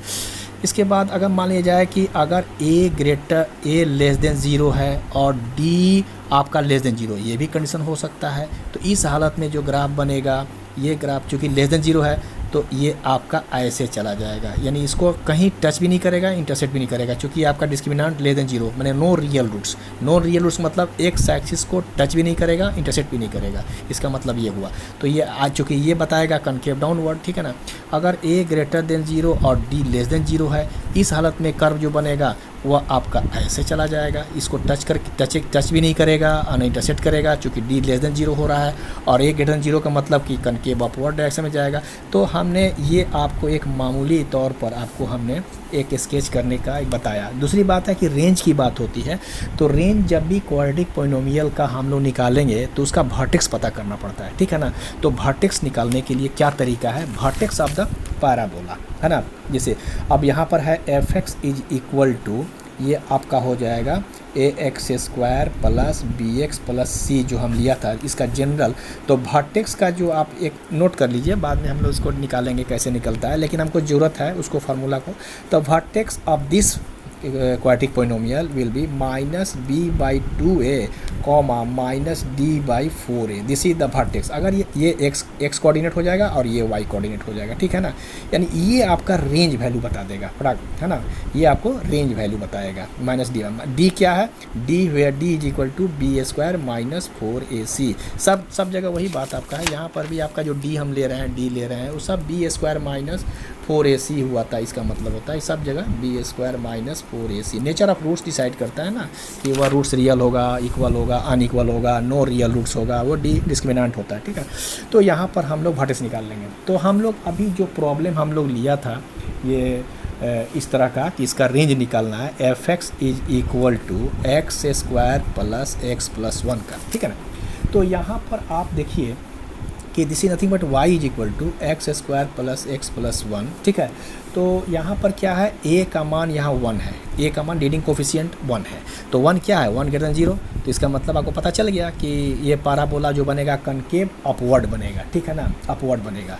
इसके बाद अगर मान लिया जाए कि अगर ए लेस देन 0 है और डी आपका लेस देन 0, ये भी कंडीशन हो सकता है। तो इस हालत में जो ग्राफ बनेगा, ये ग्राफ चूँकि लेस देन 0 है तो ये आपका ऐसे चला जाएगा, यानी इसको कहीं टच भी नहीं करेगा, इंटरसेक्ट भी नहीं करेगा, क्योंकि आपका डिस्क्रिमिनेंट लेस देन 0 मैंने no real roots. No real roots मतलब एक्स एक्सिस को टच भी नहीं करेगा, इंटरसेक्ट भी नहीं करेगा, इसका मतलब ये हुआ। तो ये आज चूँकि ये बताएगा कनकेव डाउनवर्ड, ठीक है ना। अगर ए ग्रेटर देन 0 और डी लेस देन 0 है, इस हालत में कर्व जो बनेगा वह आपका ऐसे चला जाएगा, इसको टच भी नहीं करेगा और नहीं इंटरसेक्ट करेगा, चूँकि डी लेस देन 0 हो रहा है और ए ग्रेटर देन 0 का मतलब कि कनकेव अपवर्ड डायरेक्शन में जाएगा। तो हमने ये आपको एक मामूली तौर पर आपको हमने एक स्केच करने का एक बताया। दूसरी बात है कि रेंज की बात होती है, तो रेंज जब भी क्वाड्रेटिक पोलिनोमियल का हम लोग निकालेंगे तो उसका वर्टेक्स पता करना पड़ता है, ठीक है ना। तो वर्टेक्स निकालने के लिए क्या तरीका है, वर्टेक्स ऑफ द पैराबोला, है ना। जैसे अब यहाँ पर है F x is equal to, ये आपका हो जाएगा A X square plus B X plus C जो हम लिया था इसका जनरल। तो वर्टेक्स का जो आप एक नोट कर लीजिए, बाद में हम लोग इसको निकालेंगे कैसे निकलता है, लेकिन हमको ज़रूरत है उसको फार्मूला को। तो vertex of this quadratic polynomial will be minus B by 2a comma minus D by 4a, this is the vertex. अगर ये एक्स कोऑर्डिनेट हो जाएगा और ये वाई कोऑर्डिनेट हो जाएगा, ठीक है ना, यानी ये आपका रेंज वैल्यू बता देगा, है ना, ये आपको रेंज वैल्यू बताएगा। माइनस डी क्या है, D where D is equal to B square minus 4ac। सब जगह वही बात आपका है, यहाँ पर भी आपका जो डी हम ले रहे हैं, डी ले रहे हैं, वो सब बी स्क्वायर माइनस 4ac हुआ था, इसका मतलब होता है सब जगह B square minus 4ac। Nature of roots decide करता है ना कि वह रूट्स रियल होगा, इक्वल होगा, अनइक्वल होगा, नो रियल रूट्स होगा, वो डिस्क्रिमिनेंट होता है, ठीक है। तो यहाँ पर हम लोग वर्टेक्स निकाल लेंगे। तो हम लोग अभी जो प्रॉब्लम हम लोग लिया था ये इस तरह का कि इसका रेंज निकालना है, F x is equal to x square plus x plus 1 का, ठीक है ना। तो यहाँ पर आप देखिए कि this is nothing but y is equal to x square plus x plus 1, ठीक है। तो यहाँ पर क्या है, a का मान यहाँ 1 है, a का मान लीडिंग कोफिशिएंट 1 है। तो 1 क्या है, 1 ग्रेटर देन 0। तो इसका मतलब आपको पता चल गया कि ये पैराबोला जो बनेगा कनकेव अपवर्ड बनेगा, ठीक है ना, अपवर्ड बनेगा,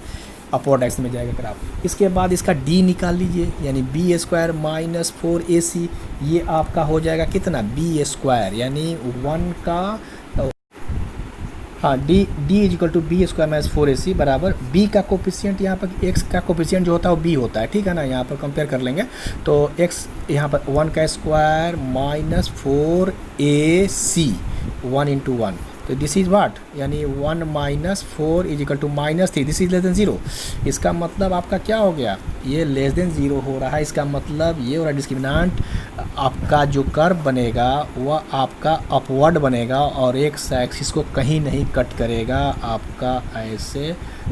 अपवर्ड डायरेक्शन में जाएगा ग्राफ। इसके बाद इसका d निकाल लीजिए, यानी बी स्क्वायर माइनस 4ac, ये आपका हो जाएगा कितना, बी स्क्वायर यानी 1 का, हाँ, d is equal to B square minus 4ac बराबर बी का कोफिशिएंट, यहाँ पर एक्स का कोफिशिएंट जो होता है वो बी होता है, ठीक है ना। यहाँ पर कंपेयर कर लेंगे तो एक्स यहाँ पर 1 का स्क्वायर माइनस 4ac 1 इंटू 1, तो दिस इज वाट, यानी 1 minus 4 is equal to minus 3, this is less than 0। इसका मतलब आपका क्या हो गया, ये लेस देन 0 हो रहा है, इसका मतलब ये हो रहा है डिस्क्रिमिनेंट आपका जो कर्व बनेगा वह आपका अपवर्ड बनेगा और एक एक्सिस को कहीं नहीं कट करेगा, आपका ऐसे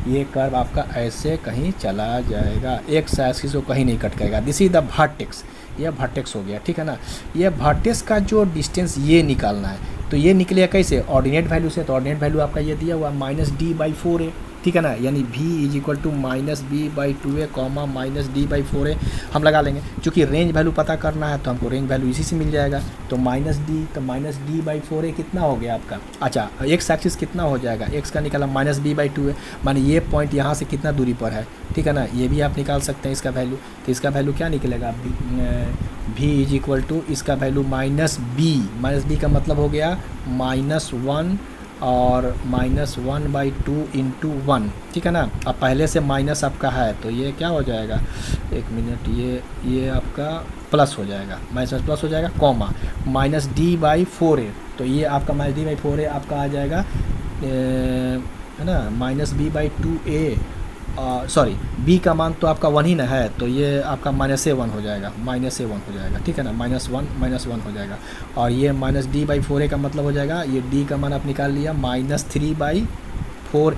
ये कर्व आपका ऐसे कहीं चला जाएगा, एक एक्सिस को कहीं नहीं कट करेगा। दिस इज द वर्टेक्स, यह वर्टेक्स हो गया, ठीक है ना। यह वर्टेक्स का जो डिस्टेंस ये निकालना है, तो ये निकलेगा कैसे, ऑर्डिनेट वैल्यू से। तो ऑर्डिनेट वैल्यू आपका ये दिया हुआ माइनस डी बाई 4a, ठीक है ना, यानी v is equal to minus B by 2a comma minus D by 4a हम लगा लेंगे। चूँकि रेंज वैल्यू पता करना है तो हमको रेंज वैल्यू इसी से मिल जाएगा। तो माइनस डी, तो माइनस डी बाई 4a कितना हो गया आपका, अच्छा एक्स एक्सिस कितना हो जाएगा, एक्स का निकाला माइनस बी बाई 2a, माने ये पॉइंट यहाँ से कितना दूरी पर है, ठीक है ना, ये भी आप निकाल सकते हैं इसका वैल्यू। तो इसका वैल्यू क्या निकलेगा, v इज इक्वल टू इसका वैल्यू माइनस बी का मतलब हो गया माइनस 1 और माइनस 1 बाई 2 इंटू 1, ठीक है ना। अब पहले से माइनस आपका है तो ये क्या हो जाएगा, एक मिनट, ये आपका प्लस हो जाएगा, माइनस प्लस हो जाएगा, comma minus D by 4a, तो ये आपका माइनस डी बाई 4a आपका आ जाएगा, है ना, minus B by 2a sorry b का मान तो आपका 1 ही ना है, तो ये आपका -a1 हो जाएगा, -a1 हो जाएगा, ठीक है ना, -1 हो जाएगा। और ये -d/4a का मतलब हो जाएगा, ये d का मान आप निकाल लिया -3/4a, 4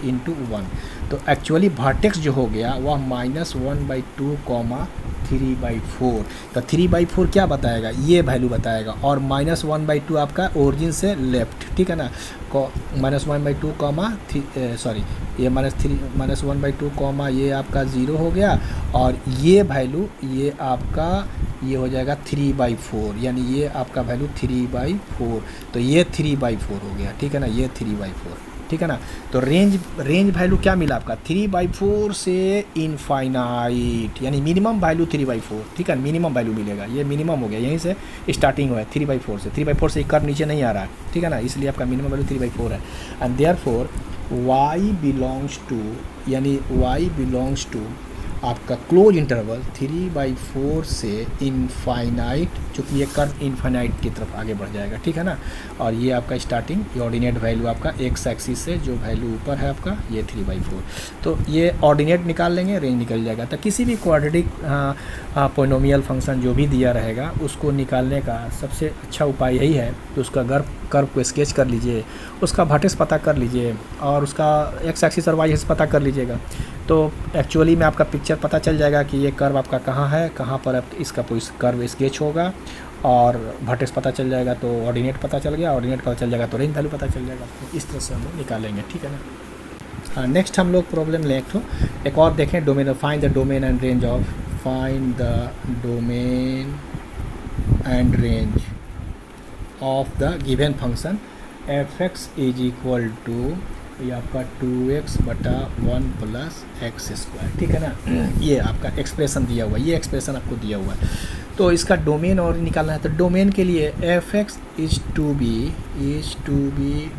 × 1। तो एक्चुअली वर्टेक्स जो हो गया वह -1/2, 3/4। तो 3/4 क्या बताएगा, ये वैल्यू बताएगा, और -1/2 आपका ओरिजिन से लेफ्ट, ठीक है ना, -1/2 सॉरी ये -1/2 ये आपका 0 हो गया, और ये वैल्यू ये आपका ये हो जाएगा 3/4, यानी ये आपका वैल्यू 3/4। तो ये 3/4 हो गया, ठीक है ना, ये 3/4, ठीक है ना। तो रेंज वैल्यू क्या मिला आपका 3/4 से इनफाइनाइट, यानी मिनिमम वैल्यू 3/4, ठीक है, मिनिमम वैल्यू मिलेगा, ये मिनिमम हो गया, यहीं से स्टार्टिंग हुआ है 3/4 से। 3/4 से कर्व नीचे नहीं आ रहा है, ठीक है ना, इसलिए आपका मिनिमम वैल्यू 3/4 है। And therefore y belongs to, यानी y बिलोंग्स टू आपका क्लोज इंटरवल 3/4 से इनफाइनाइट, चूँकि ये कर्व इनफाइनाइट की तरफ आगे बढ़ जाएगा, ठीक है ना। और ये आपका स्टार्टिंग ये ऑर्डिनेट वैल्यू आपका एक्स एक्सिस से जो वैल्यू ऊपर है आपका ये 3/4। तो ये ऑर्डिनेट निकाल लेंगे, रेंज निकल जाएगा। तो किसी भी क्वाड्रेटिक पोलिनोमियल फंक्शन जो भी दिया रहेगा उसको निकालने का सबसे अच्छा उपाय यही है कि उसका कर्व को स्केच कर लीजिए, उसका वर्टेक्स पता कर लीजिए, और उसका एक्स एक्सिस और वाई एक्सिस पता कर लीजिएगा। तो एक्चुअली में आपका पिक्चर पता चल जाएगा कि ये कर्व आपका कहाँ है, कहाँ पर इसका कर्व स्केच होगा, और वर्टेक्स पता चल जाएगा तो ऑर्डिनेट पता चल गया, ऑर्डिनेट पता चल जाएगा तो रेंज वैल्यू पता चल जाएगा। तो इस तरह से हम लोग निकालेंगे, ठीक है ना। हाँ, नेक्स्ट हम लोग प्रॉब्लम ले एक और देखें, domain, find the domain and range of, find the domain and range of the given function f(x) is equal to ये आपका 2x/1 + x², ठीक है ना। ये आपका एक्सप्रेशन दिया हुआ है, ये एक्सप्रेशन आपको दिया हुआ है। तो इसका डोमेन और निकालना है, तो डोमेन के लिए f(x) is to be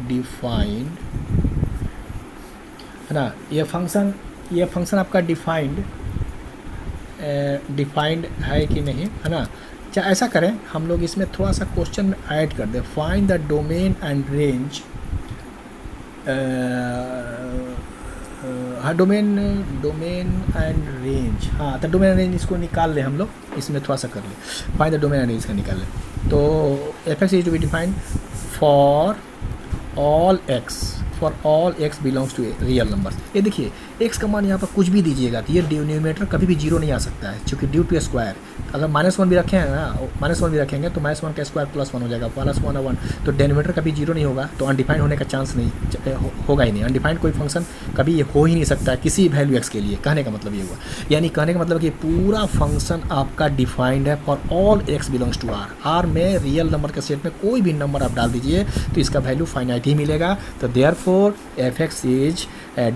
defined, है ना। ये फंक्शन आपका डिफाइंड है कि नहीं, है ना। अच्छा, ऐसा करें हम लोग इसमें थोड़ा सा क्वेश्चन में ऐड कर दें, find the domain and range, हाँ डोमेन एंड रेंज, हाँ तो डोमेन एंड रेंज इसको निकाल लें हम लोग, इसमें थोड़ा सा कर लें, find the domain and range का निकाल लें। तो f(x) is to be defined for all x belongs to real numbers. ये देखिए x का मान यहाँ पर कुछ भी दीजिएगा तो ये डिनोमिनेटर कभी भी 0 नहीं आ सकता है, क्योंकि ड्यू टू स्क्वायर। अगर -1 भी रखे हैं ना, -1 भी रखेंगे तो -1 का स्क्वायर +1 हो जाएगा, +1 और 1, तो डिनोमिनेटर कभी 0 नहीं होगा, तो अनडिफाइंड होने का चांस नहीं होगा ही नहीं। अनडिफाइंड कोई फंक्शन कभी ये हो ही नहीं सकता है किसी वैल्यू x के लिए। कहने का मतलब ये हुआ, यानी कहने का मतलब कि पूरा फंक्शन आपका डिफाइंड है for all x belongs to r में रियल नंबर के सेट में कोई भी नंबर आप डाल दीजिए तो इसका वैल्यू फाइनाइट ही मिलेगा। तो therefore f(x) is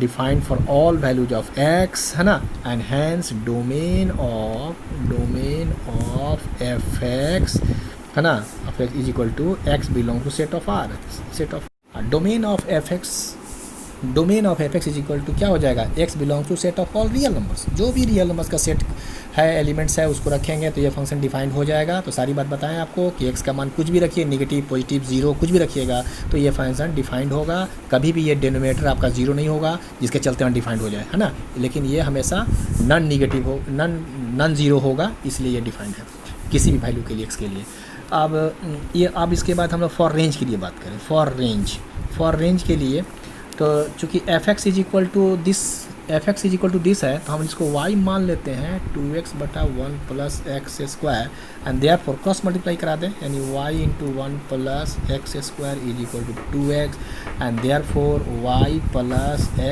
defined for all values of x, है ना, and hence domain of f(x), है ना, f(x) is equal to x belong to set of r, set of domain of f(x) is equal to क्या हो जाएगा, x belong to set of all real numbers. जो भी real numbers का set है, elements है, उसको रखेंगे तो ये फंक्शन डिफाइंड हो जाएगा। तो सारी बात बताएं आपको कि x का मान कुछ भी रखिए, नेगेटिव, पॉजिटिव, 0 कुछ भी रखिएगा तो ये फंक्शन डिफाइंड होगा। कभी भी ये डिनोमिनेटर आपका 0 नहीं होगा जिसके चलते अनडिफाइंड हो जाए, है ना। लेकिन ये हमेशा नॉन ज़ीरो होगा, इसलिए ये डिफाइंड है किसी भी वैल्यू के लिए x के लिए। अब इसके बाद हम लोग फॉर रेंज के लिए बात करें। फॉर रेंज के लिए तो चूँकि f(x) is equal to this है तो हम इसको y मान लेते हैं 2x/1 + x² and therefore cross multiply करा दें, यानी y × 1 + x² is equal to 2x and therefore y +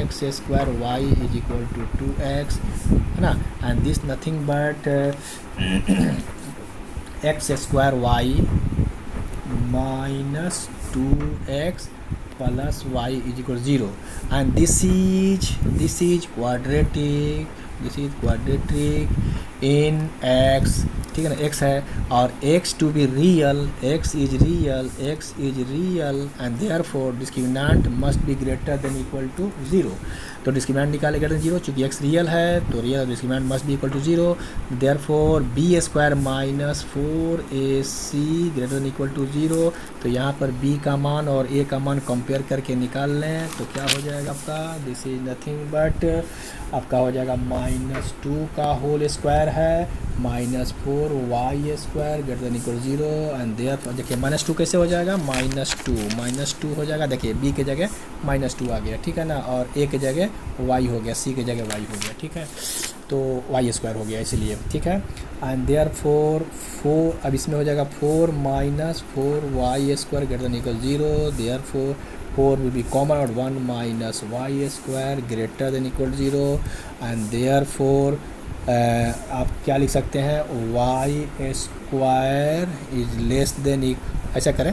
x² y is equal to 2x, है ना। And this nothing but x² y - 2x plus y is equal to 0, and this is quadratic in x ठीक है ना, x है, और x to be real, x is real and therefore discriminant must be greater than equal to 0। तो discriminant निकाले greater than 0, चूँकि x real है तो real discriminant must be equal to 0, therefore b square minus 4ac greater than equal to 0। तो यहाँ पर b का मान और a का मान कंपेयर करके निकाल लें तो क्या हो जाएगा आपका, दिस इज नथिंग बट आपका हो जाएगा -2 का होल स्क्वायर है -4y square greater than equal 0 and therefore देखिए -2 कैसे हो जाएगा, -2 हो जाएगा, देखिए b के जगह -2 आ गया, ठीक है ना, और a के जगह y हो गया, c के जगह y हो गया, ठीक है, तो y स्क्वायर हो गया इसलिए, ठीक है, एंड देयरफॉर 4 अब इसमें हो जाएगा 4 - 4y square greater than equal 0, therefore 4 will be common out 1 minus y square greater than equal 0 and therefore आप क्या लिख सकते हैं, y square is less than, ऐसा करें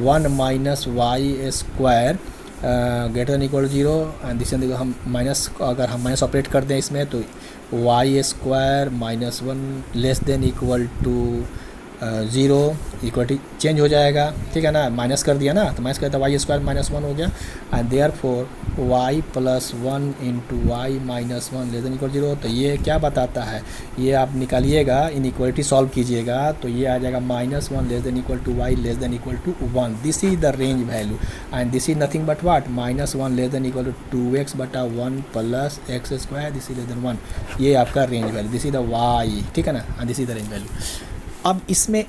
1 minus y square greater than equal 0 and this हम minus, अगर हम माइनस ऑपरेट कर दें इसमें तो y square -1 less than equal to 0 equality change हो जाएगा, ठीक है ना, माइनस कर दिया ना, तो माइनस करता वाई स्क्वायर -1 हो गया and therefore y + 1 × y - 1 less than equal 0। तो ये क्या बताता है, ये आप निकालिएगा, इनइक्वालिटी सॉल्व कीजिएगा तो ये आ जाएगा -1 less than equal to y less than equal to 1। This is the range value and this is nothing but what, -1 less than equal to 2x/1 + x square, this is less than 1। ये आपका range value, this is the y, ठीक है ना, and this is the range value. अब इसमें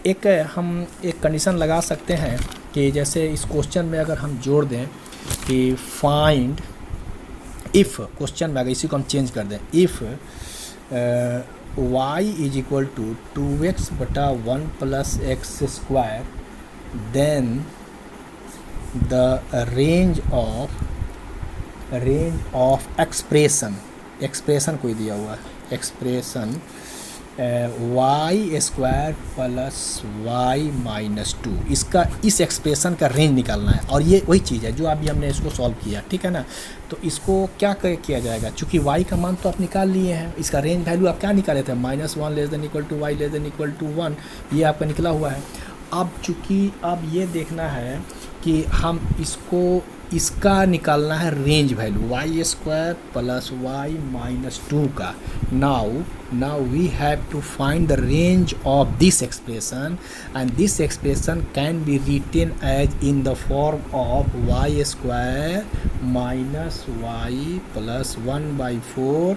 हम एक condition लगा सकते हैं कि जैसे इस क्वेश्चन में अगर हम जोड़ दें कि फाइंड इफ़, क्वेश्चन में अगर इसी को हम चेंज कर दें, if y is equal to 2x/1 + x square then the range of expression कोई दिया हुआ है, एक्सप्रेशन y स्क्वायर + y - 2, इसका इस एक्सप्रेशन का रेंज निकालना है और ये वही चीज़ है जो अभी हमने इसको सॉल्व किया, ठीक है ना। तो इसको क्या किया जाएगा, चूँकि y का मान तो आप निकाल लिए हैं, इसका रेंज वैल्यू आप क्या निकाले थे, -1 less than equal to y less than equal to 1, ये आपका निकला हुआ है। अब चूँकि अब ये देखना है कि हम इसका निकालना है range value y square + y - 2 का। now we have to find the range of this expression and this expression can be written as in the form of y square minus y plus 1/4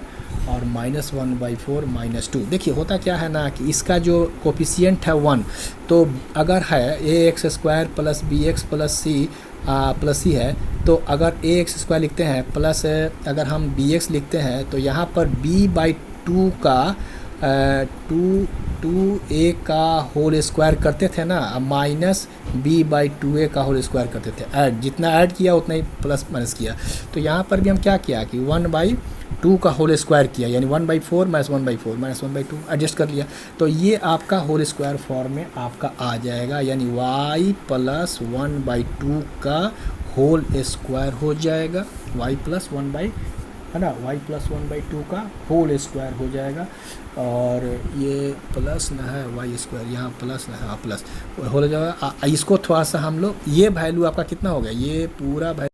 और -1/4 - 2। देखिए होता क्या है ना कि इसका जो कोफिशिएंट है 1, तो अगर है ax square + bx + c plus ही है, तो अगर ax² लिखते हैं प्लस अगर हम bx लिखते हैं तो यहाँ पर b/2 का 2a का होल स्क्वायर करते थे ना, माइनस b/2a का होल स्क्वायर करते थे, ऐड जितना ऐड किया उतना ही प्लस माइनस किया। तो यहाँ पर भी हम क्या किया कि 1/2 का होल स्क्वायर किया, यानी 1/4 - 1/4 - 1/2 एडजस्ट कर लिया। तो ये आपका होल स्क्वायर फॉर्म में आपका आ जाएगा, यानी y + 1/2 का होल स्क्वायर हो जाएगा, y + 1/, है ना, y + 1/2 का होल स्क्वायर हो जाएगा। और ये प्लस ना है वाई स्क्वायर, यहाँ प्लस ना है, प्लस हो जाएगा। इसको थोड़ा सा हम लोग, ये वैल्यू आपका कितना हो गया, ये पूरा वैल्यू,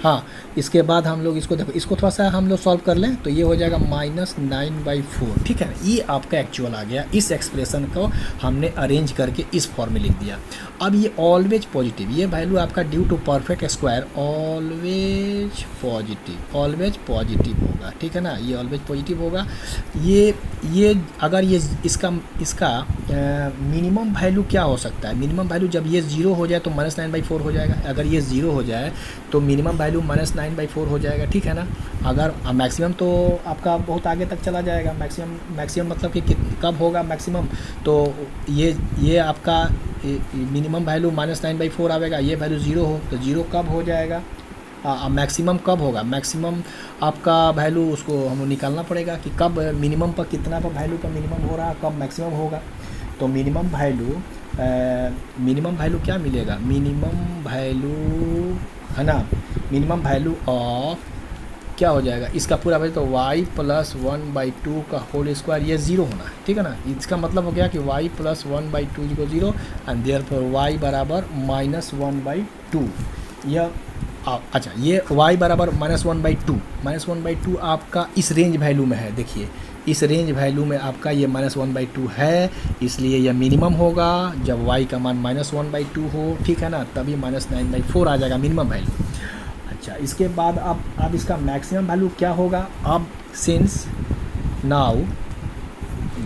हाँ, इसके बाद हम लोग इसको देखो, इसको थोड़ा सा हम लोग सॉल्व कर लें तो ये हो जाएगा -9/4, ठीक है। ये आपका एक्चुअल आ गया, इस एक्सप्रेशन को हमने अरेंज करके इस फॉर्म में लिख दिया। अब ये ऑलवेज पॉजिटिव, ये वैल्यू आपका due to perfect square always positive होगा, ठीक है ना, ये ऑलवेज पॉजिटिव होगा। ये अगर ये इसका मिनिमम वैल्यू क्या हो सकता है, मिनिमम वैल्यू जब ये 0 हो जाए तो -9/4 हो जाएगा, अगर ये 0 हो जाए तो मिनिमम वैल्यू -9/4 हो जाएगा, ठीक है ना। अगर मैक्सिमम तो आपका बहुत आगे तक चला जाएगा, मैक्सिमम मतलब कि कब होगा मैक्सिमम, तो ये आपका मिनिमम वैल्यू -9/4 आएगा, ये वैल्यू 0 हो तो 0 कब हो जाएगा, मैक्सिमम कब होगा, मैक्सिमम आपका वैल्यू उसको हमें निकालना पड़ेगा कि कब मिनिमम पर कितना पर वैल्यू पर मिनिमम हो रहा है, कब मैक्सिमम होगा। तो मिनिमम वैल्यू क्या मिलेगा, मिनिमम वैल्यू है ना, मिनिमम वैल्यू ऑफ क्या हो जाएगा इसका पूरा वैल्यू, तो y प्लस 1/2 का होल स्क्वायर ये 0 होना है, ठीक है ना। इसका मतलब हो गया कि y प्लस 1/2 को 0 एंड देयरफॉर y बराबर -1/2। यह अच्छा, ये y बराबर -1/2 आपका इस रेंज वैल्यू में है। देखिए इस रेंज वैल्यू में आपका ये -1/2 है, इसलिए यह मिनिमम होगा जब y का मान -1/2 हो, ठीक है ना, तभी -9/4 आ जाएगा मिनिमम वैल्यू। अच्छा, इसके बाद अब इसका मैक्सिमम वैल्यू क्या होगा। अब since now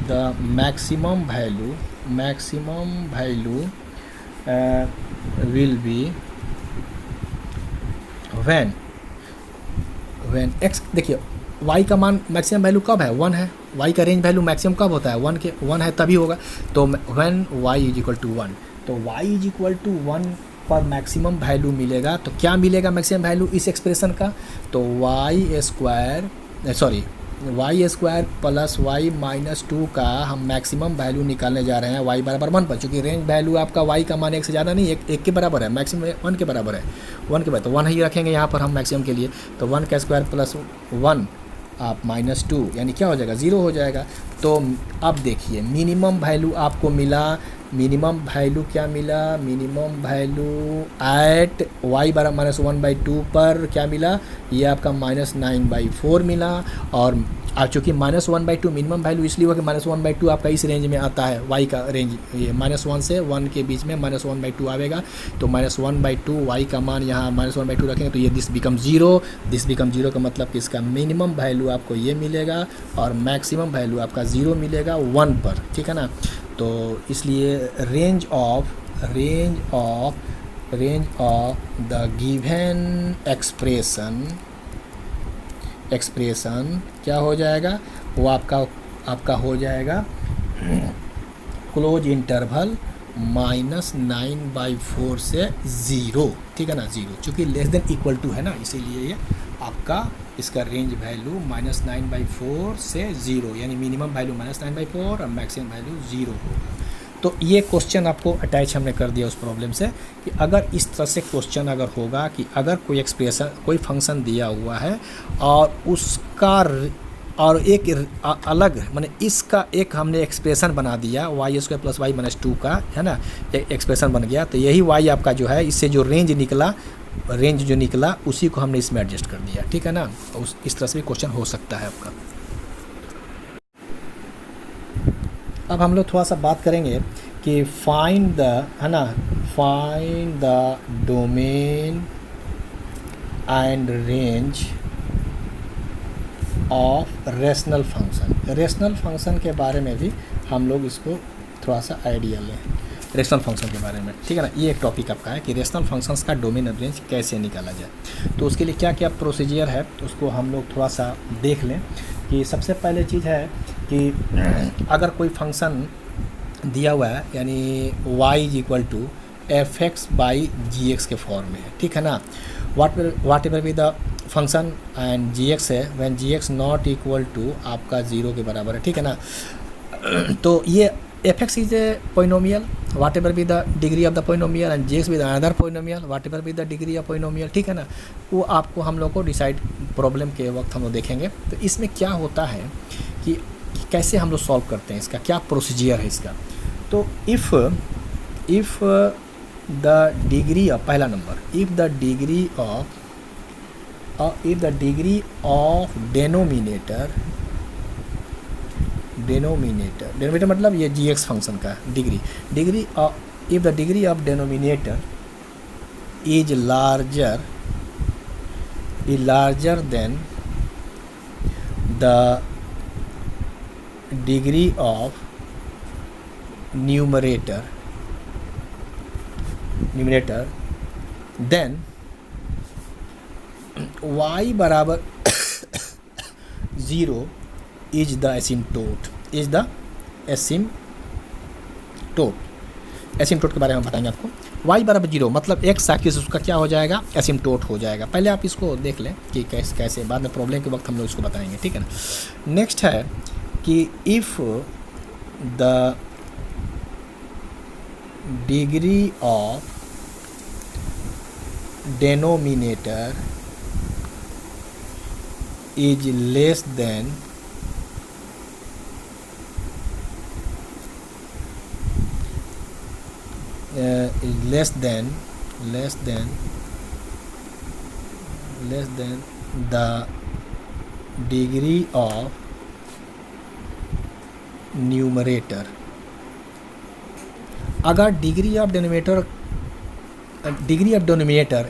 the maximum value will be when x, देखिए y का मान मैक्सिमम वैल्यू कब है, 1 है। y का रेंज वैल्यू मैक्सिमम कब होता है, 1 है तभी होगा। तो व्हेन y = 1, तो y = 1 पर मैक्सिमम वैल्यू मिलेगा। तो क्या मिलेगा मैक्सिमम वैल्यू इस एक्सप्रेशन का, तो y² प्लस y - 2 का हम मैक्सिमम वैल्यू निकालने जा रहे हैं y बराबर 1 पर, चूँकि रेंज वैल्यू आपका y का मान 1 से ज़्यादा नहीं, एक के बराबर है, मैक्सिमम 1 के बराबर है, 1 के बराबर, तो 1 ही रखेंगे यहाँ पर हम मैक्सिमम के लिए। तो 1 का स्क्वायर प्लस 1 आप -2 यानी क्या हो जाएगा, 0 हो जाएगा। तो अब देखिए मिनिमम वैल्यू आपको मिला, मिनिमम वैल्यू क्या मिला, मिनिमम वैल्यू एट y बराबर -1/2 पर क्या मिला, ये आपका -9/4 मिला। और चूँकि -1/2 मिनिमम वैल्यू इसलिए हुआ कि -1/2 आपका इस रेंज में आता है, y का रेंज ये -1 से 1 के बीच में -1/2 आवेगा। तो -1/2 y का मान यहाँ -1/2 रखेंगे तो ये दिस बिकम 0 का मतलब कि इसका मिनिमम वैल्यू आपको ये मिलेगा और मैक्सिमम वैल्यू आपका 0 मिलेगा 1 पर, ठीक है ना। तो इसलिए range of the given expression क्या हो जाएगा, वो आपका हो जाएगा क्लोज इंटरवल -9/4 से 0, ठीक है ना, 0, चूँकि लेस देन इक्वल टू है ना, इसीलिए ये आपका इसका रेंज वैल्यू -9/4 से 0 यानी मिनिमम वैल्यू -9/4 और मैक्सिमम वैल्यू 0 होगा। तो ये क्वेश्चन आपको अटैच हमने कर दिया उस प्रॉब्लम से कि अगर इस तरह से क्वेश्चन अगर होगा कि अगर कोई एक्सप्रेशन कोई फंक्शन दिया हुआ है और उसका और एक अलग माने इसका एक हमने एक्सप्रेशन बना दिया y² + y - 2 का, है ना, एक एक्सप्रेशन बन गया। तो यही y आपका जो है इससे जो रेंज निकला उसी को हमने इसमें एडजस्ट कर दिया, ठीक है ना। इस तरह से भी क्वेश्चन हो सकता है आपका। अब हम लोग थोड़ा सा बात करेंगे कि find the domain and range of rational function के बारे में भी हम लोग इसको थोड़ा सा आइडिया लें, रेशनल फंक्शन के बारे में, ठीक है ना। ये एक टॉपिक आपका है कि रेशनल फंक्शंस का डोमेन और रेंज कैसे निकाला जाए। तो उसके लिए क्या क्या प्रोसीजर है उसको हम लोग थोड़ा सा देख लें। कि सबसे पहले चीज़ है कि अगर कोई फंक्शन दिया हुआ है यानी y = fx/gx के फॉर्म में है, ठीक है ना। What ever be the function and gx है when gx not equal to आपका 0 के बराबर है, ठीक है ना। तो ये fx is a polynomial watt ever be the degree of the polynomial and gx with another polynomial watt ever be the degree of polynomial, ठीक है ना। वो आपको हम लोग को डिसाइड प्रॉब्लम के वक्त हम लोग देखेंगे। तो इसमें क्या होता है कि कैसे हम लोग सॉल्व करते हैं, इसका क्या प्रोसीजर है इसका। तो इफ़ द डिग्री ऑफ पहला number if the degree of denominator मतलब ये gx फंक्शन का degree if the degree of denominator is larger than the degree of numerator then y बराबर 0 is the asymptote एसिम्टोट के बारे में बताएंगे आपको। y बराबर 0 मतलब x एक्सिस उसका क्या हो जाएगा, एसिम्टोट हो जाएगा। पहले आप इसको देख लें कि कैसे बाद में प्रॉब्लम के वक्त हम लोग इसको बताएंगे, ठीक है ना। नेक्स्ट है कि if the degree of is less than the degree of numerator. अगर डिग्री ऑफ डिनोमिनेटर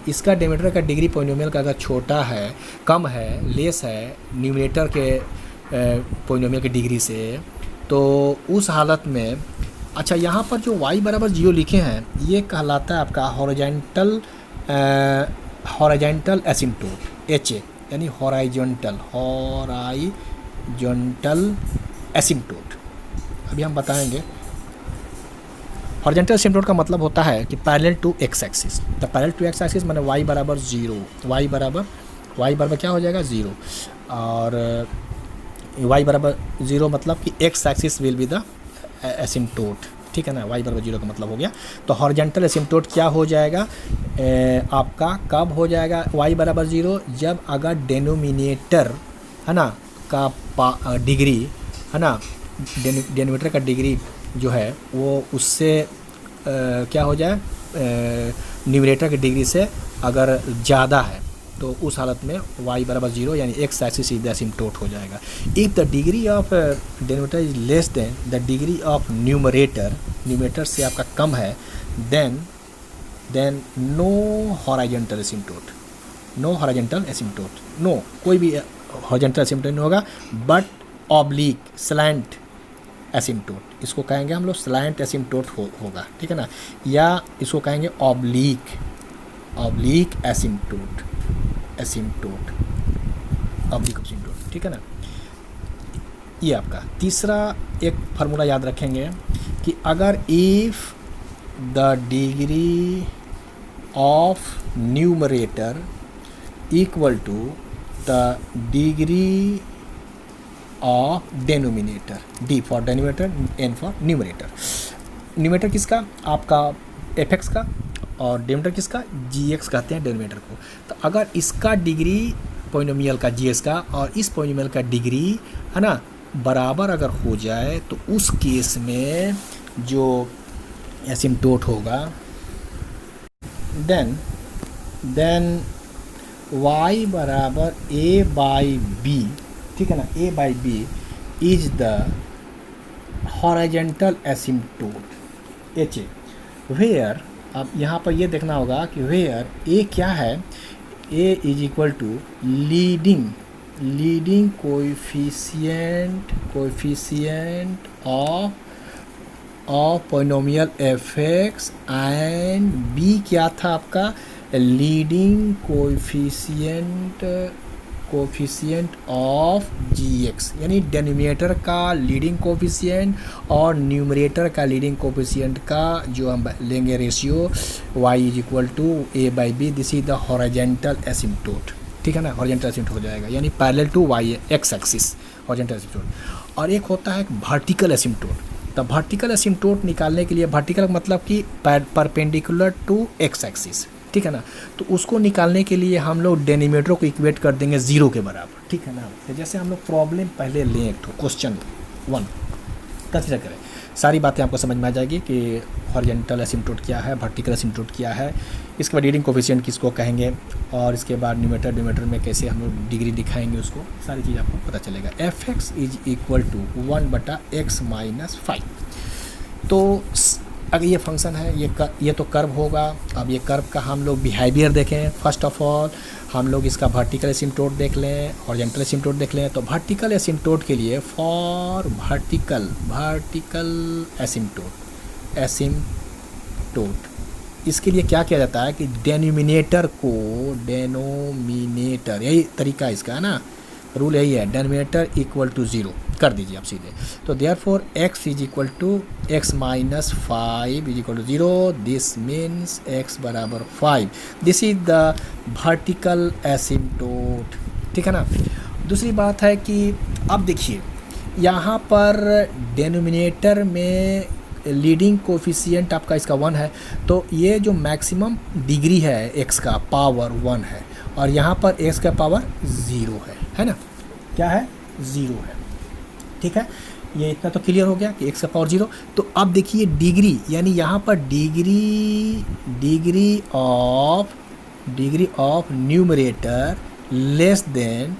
इसका डिनोमिनेटर का डिग्री पोलिनोमियल का अगर छोटा है, कम है, लेस है न्यूमरेटर के पोलिनोमियल की डिग्री से, तो उस हालत में अच्छा यहाँ पर जो y बराबर 0 लिखे हैं ये कहलाता है आपका हॉरिजॉन्टल एसिम्प्टोट HA, यानी हॉरिजॉन्टल एसिम्प्टोट। अभी हम बताएंगे। हॉरिजॉन्टल एसिम्प्टोट का मतलब होता है कि parallel to x axis. The parallel to x axis माने y बराबर 0, y बराबर क्या हो जाएगा 0, और y बराबर 0 मतलब कि x axis will be the asymptote, ठीक है ना। y बराबर 0 का मतलब हो गया। तो हॉरिजॉन्टल एसिम्प्टोट क्या हो जाएगा आपका, कब हो जाएगा y बराबर 0, जब अगर डेनोमिनेटर है ना का डिग्री है ना, डेनोमिनेटर का डिग्री जो है वो उससे क्या हो जाए, न्यूमरेटर की डिग्री से अगर ज़्यादा है, तो उस हालत में y बराबर 0 यानी x axis is the asymptote हो जाएगा। If the degree of denominator is less than the degree of numerator से आपका कम है, then no horizontal asymptote, no कोई भी हॉरिजॉन्टल एसिम्प्टोट नहीं होगा, बट ऑब्लिक स्लैंट एसिम्प्टोट, इसको कहेंगे हम लोग स्लैंट एसिम्प्टोट होगा, ठीक है ना, या इसको कहेंगे ऑब्लिक एसिम्प्टोट, ठीक है ना। ये आपका तीसरा एक फार्मूला याद रखेंगे कि अगर if the degree of numerator equal to the degree of denominator, D for denominator, N for numerator. Numerator किसका, आपका fx का, और डेनोमिनेटर किसका, gx कहते हैं डेनोमिनेटर को। तो अगर इसका डिग्री पोलिनोमियल का gx का और इस पोलिनोमियल का डिग्री है ना बराबर अगर हो जाए, तो उस केस में जो एसिम्प्टोट होगा, देन y बराबर a बाई बी, ठीक है ना, a by b is the horizontal asymptote HA, where, अब यहाँ पर ये देखना होगा कि वेयर a क्या है, a is equal to leading coefficient of polynomial fx and b क्या था आपका, लीडिंग कोएफिशिएंट ऑफ gx, यानी डेनोमिनेटर का लीडिंग कोएफिशिएंट और न्यूमरेटर का लीडिंग कोएफिशिएंट का जो हम लेंगे ratio y is equal to a by b, this is the horizontal asymptote, ठीक है ना, हॉरिजॉन्टल एसिम्प्टोट हो जाएगा, यानी parallel to y x axis horizontal asymptote. और एक होता है वर्टिकल एसिम्प्टोट। तो वर्टिकल एसिम्प्टोट निकालने के लिए, वर्टिकल मतलब कि परपेंडिकुलर टू एक्स एक्सिस, ठीक है ना, तो उसको निकालने के लिए हम लोग डेनोमिनेटर को इक्वेट कर देंगे 0 के बराबर, ठीक है ना। तो जैसे हम लोग प्रॉब्लम पहले लें, एक क्वेश्चन 1 कंसिडर करें, सारी बातें आपको समझ में आ जाएगी कि हॉरिजॉन्टल एसिम्प्टोट क्या है, वर्टिकल एसिम्प्टोट क्या है, इसके बाद लीडिंग कोएफिशिएंट किसको कहेंगे, और इसके बाद न्यूमरेटर में कैसे हम लोग डिग्री दिखाएंगे उसको, सारी चीज़ आपको पता चलेगा। fx is equal to 1/x minus 5। तो अगर ये फंक्शन है, ये तो कर्व होगा। अब ये कर्व का हम लोग बिहेवियर देखें। फर्स्ट ऑफ ऑल हम लोग इसका वर्टिकल एसिम्प्टोट देख लें, हॉरिजॉन्टल एसिम्प्टोट देख लें। तो वर्टिकल एसिम्प्टोट के लिए, फॉर वर्टिकल एसिम्प्टोट इसके लिए क्या किया जाता है कि डेनोमिनेटर, यही तरीका इसका है ना, रूल यही है, डेनोमिनेटर इक्वल टू 0 कर दीजिए आप सीधे। तो therefore x is equal to x minus 5 is equal to 0, this means x बराबर 5। This is the vertical asymptote, ठीक है ना। दूसरी बात है कि अब देखिए यहाँ पर डेनोमिनेटर में लीडिंग कोफिशिएंट आपका इसका 1 है, तो ये जो मैक्सिमम डिग्री है x का पावर 1 है, और यहाँ पर x का पावर 0 है ना। क्या है, 0 है। ठीक है, ये इतना तो क्लियर हो गया कि x का पावर 0। तो अब देखिए डिग्री, यानी यहाँ पर degree of numerator less than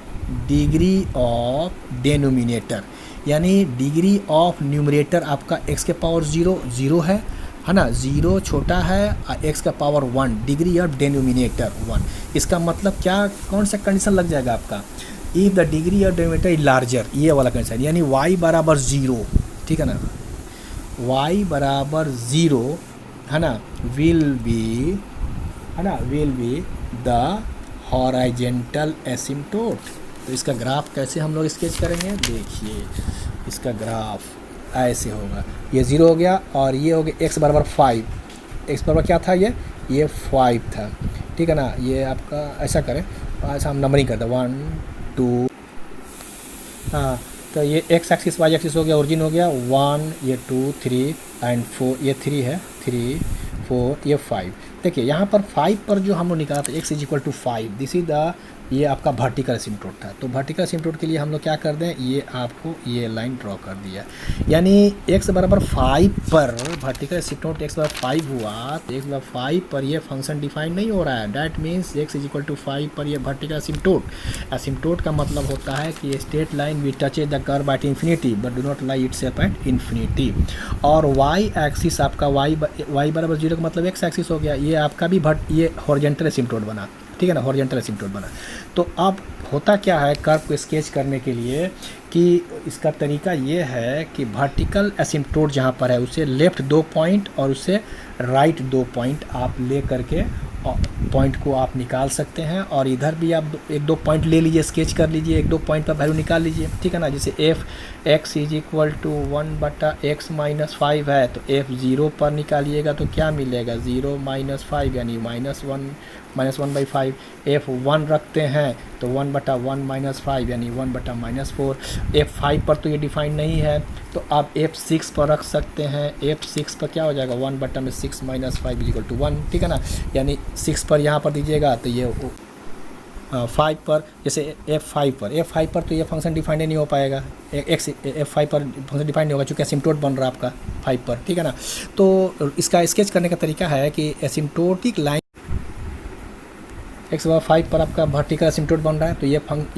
degree of denominator, यानी डिग्री ऑफ न्यूमरेटर आपका x के पावर 0 है ना, 0 छोटा है, x का पावर 1, डिग्री ऑफ डेनोमिनेटर 1। इसका मतलब क्या, कौन सा कंडीशन लग जाएगा आपका, if the degree of denominator is larger, ये वाला कंडीशन, यानी y बराबर 0, ठीक है ना, y बराबर 0 है ना, will be the horizontal asymptote. तो इसका ग्राफ कैसे हम लोग स्केच करेंगे, देखिए इसका ग्राफ ऐसे होगा, ये 0 हो गया और ये हो गया x बराबर 5, x बराबर क्या था, ये 5 था, ठीक है ना। ये आपका ऐसा करें, ऐसा हम नंबरिंग करते हैं 1 2, हाँ, तो ये x एक्सिस y एक्सिस हो गया, ओरिजिन हो गया 1, ये 2 3 एंड 4, ये 3 है, 3 4, ये 5। देखिए यहाँ पर 5 पर जो हम लोग निकाला था x is equal to 5, this is the, ये आपका वर्टिकल एसिम्प्टोट था। तो वर्टिकल एसिम्प्टोट के लिए हम लोग क्या कर दें, ये आपको ये लाइन ड्रॉ कर दिया, यानी x बराबर 5 पर वर्टिकल एसिम्प्टोट x बराबर 5 हुआ, तो x बराबर 5 पर ये फंक्शन डिफाइन नहीं हो रहा है, that means x is equal to 5 पर ये वर्टिकल एसिम्प्टोट का मतलब होता है कि straight line we touches the curve at infinity but do not lie itself at infinity. और y एक्सिस आपका y बराबर 0 का मतलब x एक्सिस हो गया, ये आपका भी ये हॉरिजॉन्टल एसिम्प्टोट बना, ठीक है ना, हॉरिजॉन्टल एसिम्प्टोट बना। तो अब होता क्या है कर्व को स्केच करने के लिए कि इसका तरीका ये है कि वर्टिकल एसिम्प्टोट जहाँ पर है उसे लेफ़्ट 2 पॉइंट और उसे राइट 2 पॉइंट आप ले करके पॉइंट को आप निकाल सकते हैं, और इधर भी आप 1-2 पॉइंट ले लीजिए, स्केच कर लीजिए, 1-2 पॉइंट पर वैल्यू निकाल लीजिए, ठीक है ना। जैसे F x is equal to 1/x minus 5 है, तो एफ 0 पर निकालिएगा तो क्या मिलेगा, 0 - 5 यानी -1/5। एफ 1 रखते हैं तो 1/1 - 5 यानी 1/-4। एफ 5 पर तो ये डिफाइन नहीं है, तो आप एफ 6 पर रख सकते हैं, एफ 6 पर क्या हो जाएगा 1/6 - 5 = 1, ठीक है ना। यानी 6 पर यहाँ पर दीजिएगा तो ये 5 पर, जैसे F5 पर तो ये फंक्शन डिफाइंड नहीं हो पाएगा, F5 पर फंक्शन डिफाइंड नहीं होगा क्योंकि एसिम्प्टोट बन रहा है आपका 5 पर, ठीक है ना। तो इसका स्केच करने का तरीका है कि एसिम्प्टोटिक लाइन x 5 पर आपका वर्टिकल एसिम्प्टोट बन रहा है, तो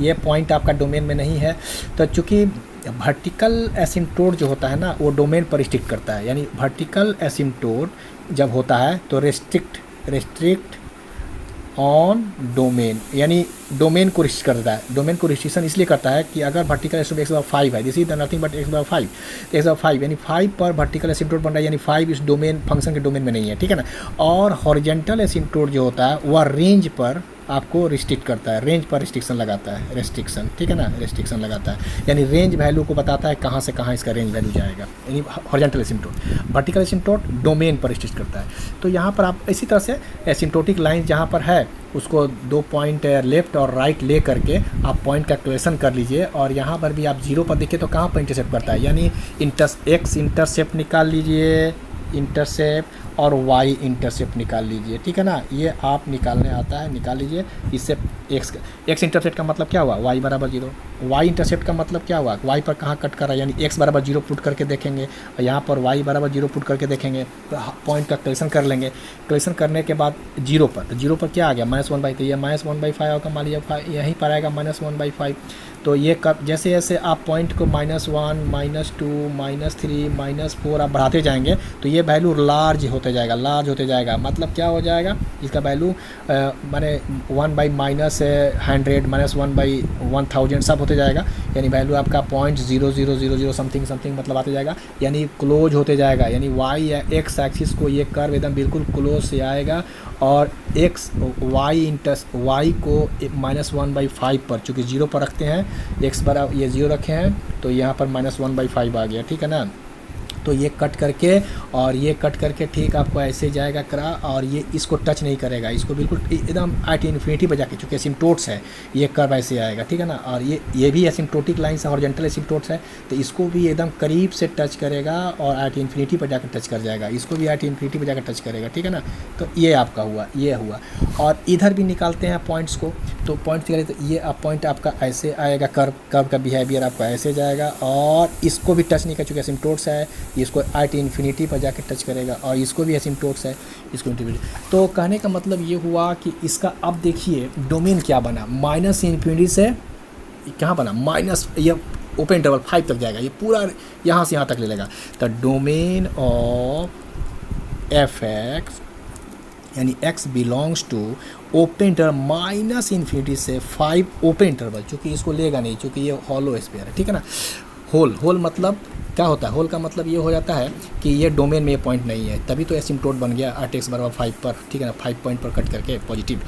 ये पॉइंट आपका डोमेन में नहीं है, तो चूँकि वर्टिकल एसिम्प्टोट जो होता है ना वो डोमेन पर रिस्ट्रिक्ट करता है, यानी वर्टिकल एसिम्प्टोट जब होता है तो रेस्ट्रिक्ट ऑन डोमेन, यानी डोमेन को रिस्ट्रिक्ट करता है। डोमेन को रिस्ट्रिक्शन इसलिए करता है कि अगर वर्टिकल एसिम्प्टोट x 5 है, this is nothing but x 5, तो x 5 यानी 5 पर वर्टिकल एसिम्प्टोट बन रहा है, यानी 5 इस डोमेन फंक्शन के डोमेन में नहीं है, ठीक है ना। और हॉरिजॉन्टल एसिम्प्टोट जो होता है वह रेंज पर आपको रिस्ट्रिक्ट करता है, रेंज पर रिस्ट्रिक्शन लगाता है, रेस्ट्रिक्शन, ठीक है ना, रेस्ट्रिक्शन लगाता है, यानी रेंज वैल्यू को बताता है कहाँ से कहाँ इसका रेंज वैल्यू जाएगा, यानी horizontal asymptote. Vertical asymptote domain पर रिस्ट्रिक्ट करता है। तो यहाँ पर आप इसी तरह से एसिम्प्टोटिक लाइन जहाँ पर है उसको 2 पॉइंट लेफ्ट और राइट ले करके आप पॉइंट का कैलकुलेशन कर लीजिए, और यहाँ पर भी आप 0 पर देखिए तो कहाँ पर इंटरसेप्ट करता है, यानी एक्स इंटरसेप्ट निकाल लीजिए, इंटरसेप्ट, और y इंटरसेप्ट निकाल लीजिए, ठीक है ना। ये आप निकालने आता है, निकाल लीजिए। इससे x इंटरसेप्ट का मतलब क्या हुआ, y बराबर 0। y इंटरसेप्ट का मतलब क्या हुआ, y पर कहाँ कट कर रहा है, यानी x बराबर 0 पुट करके देखेंगे, और यहाँ पर y बराबर 0 पुट करके देखेंगे, तो पॉइंट का कैलकुलेशन कर लेंगे। कैलकुलेशन करने के बाद 0 पर, तो 0 पर क्या आ गया -1/, तो ये -1/5 होगा, मान लीजिए यहीं पर आएगा -1/5। तो ये जैसे जैसे आप पॉइंट को -1 -2 -3 -4 आप बढ़ाते जाएंगे तो ये वैल्यू लार्ज होते जाएगा, मतलब क्या हो जाएगा, इसका वैल्यू माने 1/-100 -1/1000 सब होते जाएगा, यानी वैल्यू आपका 0.0000 समथिंग मतलब आते जाएगा, यानी क्लोज होते जाएगा, यानी y या x एक्सिस को ये कर्व एकदम बिल्कुल क्लोज से आएगा, और y को -1/5 पर, चूँकि 0 पर रखते हैं, x बराबर ये 0 रखे हैं तो यहाँ पर -1/5 आ गया, ठीक है ना। तो ये कट करके और ये कट करके ठीक आपको ऐसे जाएगा करा, और ये इसको टच नहीं करेगा, इसको बिल्कुल एकदम एट इन्फिनिटी पर जाके, चूँकि एसिम्प्टोट्स है ये कर्व ऐसे आएगा, ठीक है ना। और ये भी एसिम्प्टोटिक लाइन से हॉरिजॉन्टल एसिम्प्टोट्स है, तो इसको भी एकदम करीब से टच करेगा और एट इन्फिनिटी पर जाकर टच कर जाएगा, इसको भी एट इन्फिनिटी पर जाकर टच करेगा, ठीक है ना। तो ये आपका हुआ, ये हुआ। और इधर भी निकालते हैं पॉइंट्स को, तो पॉइंट्स निकाले तो ये पॉइंट आपका ऐसे आएगा, कर्व का बिहेवियर आपका ऐसे जाएगा, और इसको भी टच नहीं कर, चुके एसिम्प्टोट्स है, इसको एट इन्फिनिटी पर जाकर टच करेगा, और इसको भी एसिम्प्टोट्स है, इसको इन्फिनिटी। तो कहने का मतलब ये हुआ कि इसका अब देखिए डोमेन क्या बना, माइनस इन्फिनिटी से कहाँ बना, माइनस, ये ओपन इंटरवल 5 तक जाएगा, ये पूरा यहाँ से यहाँ तक ले लेगा। तो डोमेन ऑफ एफ एक्स यानी x belongs to open interval minus infinity से 5 ओपन इंटरवल, चूँकि इसको लेगा नहीं, चूँकि ये हॉलो स्फीयर है, ठीक है ना। होल मतलब क्या होता है, होल का मतलब ये हो जाता है कि ये डोमेन में ये पॉइंट नहीं है, तभी तो एसिम्प्टोट बन गया एट x बराबर 5 पर, ठीक है ना, 5 पॉइंट पर कट करके पॉजिटिव,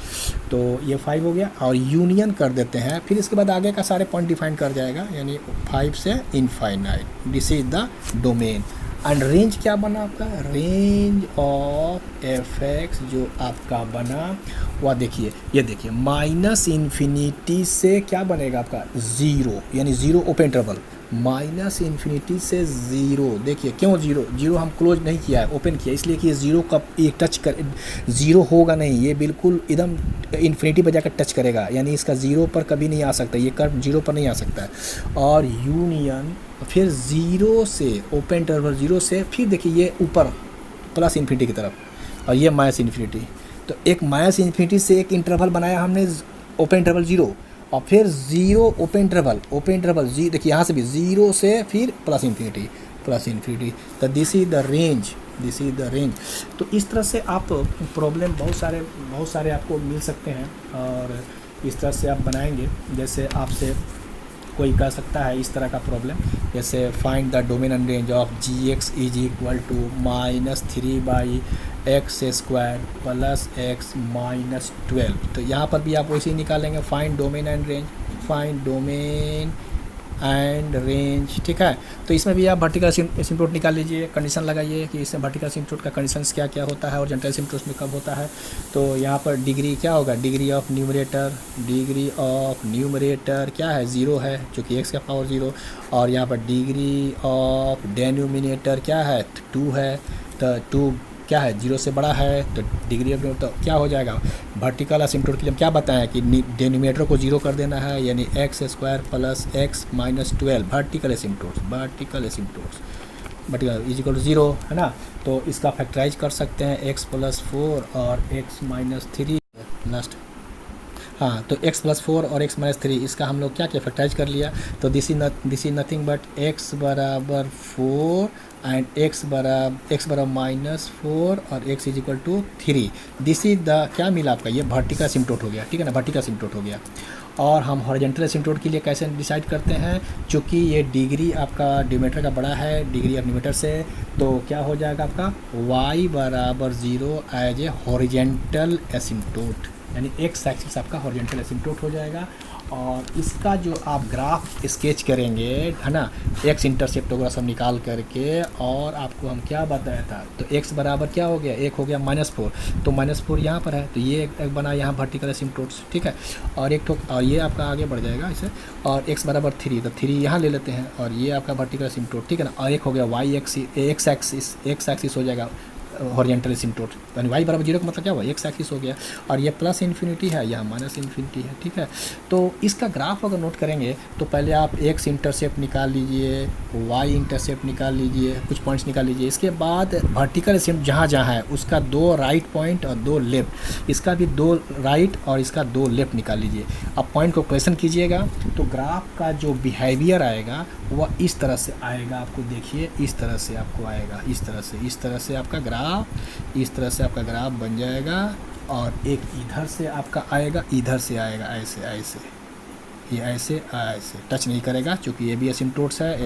तो ये 5 हो गया। और यूनियन कर देते हैं, फिर इसके बाद आगे का सारे पॉइंट डिफाइन कर जाएगा, यानी 5 से infinite, this is the domain. And range क्या बना आपका, रेंज ऑफ एफ एक्स जो आपका बना वह देखिए, ये देखिए माइनस इन्फिनिटी से क्या बनेगा आपका, ज़ीरो, यानी zero open interval, minus infinity से ज़ीरो। देखिए क्यों ज़ीरो, ज़ीरो हम क्लोज नहीं किया है, ओपन किया, इसलिए कि ज़ीरो का ये टच कर, ज़ीरो होगा नहीं, ये बिल्कुल एकदम इन्फिनिटी पर जाकर टच करेगा, यानी इसका ज़ीरो पर कभी नहीं आ सकता, ये कर्व ज़ीरो पर नहीं आ सकता है। और यूनियन फिर ज़ीरो से ओपन इंटरवल, ज़ीरो से फिर देखिए ये ऊपर प्लस इन्फिनिटी की तरफ, और ये माइनस इन्फिनिटी, तो एक माइनस इन्फिनिटी से एक इंटरवल बनाया हमने ओपन इंटरवल ज़ीरो, और फिर ज़ीरो ओपन इंटरवल जी, देखिए यहाँ से भी ज़ीरो से फिर प्लस इन्फिनिटी, तो दिस इज द रेंज। तो इस तरह से आप प्रॉब्लम बहुत सारे आपको मिल सकते हैं, और इस तरह से आप बनाएंगे। जैसे आपसे कोई कह सकता है इस तरह का प्रॉब्लम, जैसे find the domain and range of g x is equal to -3/x² plus x -12। तो यहाँ पर भी आप वैसे ही निकालेंगे, फाइंड डोमेन एंड रेंज, ठीक है। तो इसमें भी आप वर्टिकल एसिम्प्टोट निकाल लीजिए, कंडीशन लगाइए कि इसमें वर्टिकल एसिम्प्टोट का कंडीशंस क्या क्या होता है और हॉरिजॉन्टल एसिम्प्टोट में कब होता है। तो यहाँ पर डिग्री क्या होगा, डिग्री ऑफ न्यूमरेटर क्या है, 0 है, चूँकि x का पावर 0, और यहाँ पर डिग्री ऑफ डेनोमिनेटर क्या है, 2 है, तो 2 क्या है, 0 से बड़ा है, तो डिग्री ऑफ, तो क्या हो जाएगा, वर्टिकल एसिम्प्टोट के लिए क्या बताया कि डेनोमिनेटर को 0 कर देना है, यानी x² plus x -12 vertical asymptotes is equal to 0 है ना। तो इसका फैक्टराइज कर सकते हैं, x + 4 और x -3 लास्ट, हाँ, तो x + 4 और x -3 इसका हम लोग क्या किया, फैक्टराइज कर लिया। तो this is nothing but x बराबर 4 एंड x बराबर -4 और x is equal to 3। This is the क्या मिला आपका, ये वर्टिकल एसिम्प्टोट हो गया, ठीक है ना, वर्टिकल एसिम्प्टोट हो गया। और हम हॉरिजॉन्टल एसिम्प्टोट के लिए कैसे डिसाइड करते हैं, चूँकि ये डिग्री आपका डिमीटर का बड़ा है डिग्री ऑफ डिमीटर से, तो क्या हो जाएगा आपका y बराबर 0 एज ए हॉरिजॉन्टल एसिम्प्टोट, यानी एक्स एक्सिस आपका हॉरिजॉन्टल एसिम्प्टोट हो जाएगा। और इसका जो आप ग्राफ स्केच करेंगे है ना, एक्स इंटरसेप्ट वगैरह सब निकाल करके, और आपको हम क्या बताया था, तो x बराबर क्या हो गया, एक हो गया -4, तो -4 यहाँ पर है, तो ये एक बना यहाँ वर्टिकल एसिम्प्टोट्स, ठीक है। और एक ठोक, और ये आपका आगे बढ़ जाएगा इसे, और x बराबर 3, तो 3 यहाँ ले लेते हैं, और ये आपका वर्टिकल एसिम्प्टोट, ठीक है ना। और एक हो गया x एक्सिस हो जाएगा हॉरिजॉन्टल एसिम्प्टोट, यानी y बराबर 0 का मतलब क्या हुआ, x एक्सिस हो गया, और ये प्लस इन्फिनिटी है, यहाँ माइनस इन्फिनिटी है, ठीक है। तो इसका ग्राफ अगर नोट करेंगे तो पहले आप x इंटरसेप्ट निकाल लीजिए, y इंटरसेप्ट निकाल लीजिए, कुछ पॉइंट्स निकाल लीजिए, इसके बाद वर्टिकल एसिम्प्ट जहाँ जहाँ है उसका 2 राइट पॉइंट और 2 लेफ्ट, इसका भी 2 राइट और इसका 2 लेफ्ट निकाल लीजिए। अब पॉइंट को क्वेश्चन कीजिएगा तो ग्राफ का जो बिहेवियर आएगा वह इस तरह से आएगा, आपको देखिए इस तरह से आपको आएगा, इस तरह से आपका ग्राफ बन जाएगा। और एक इधर से आपका आएगा, इधर से आएगा, ऐसे ये ऐसे टच नहीं करेगा, क्योंकि ये भी एसिम्प्टोट्स है, ये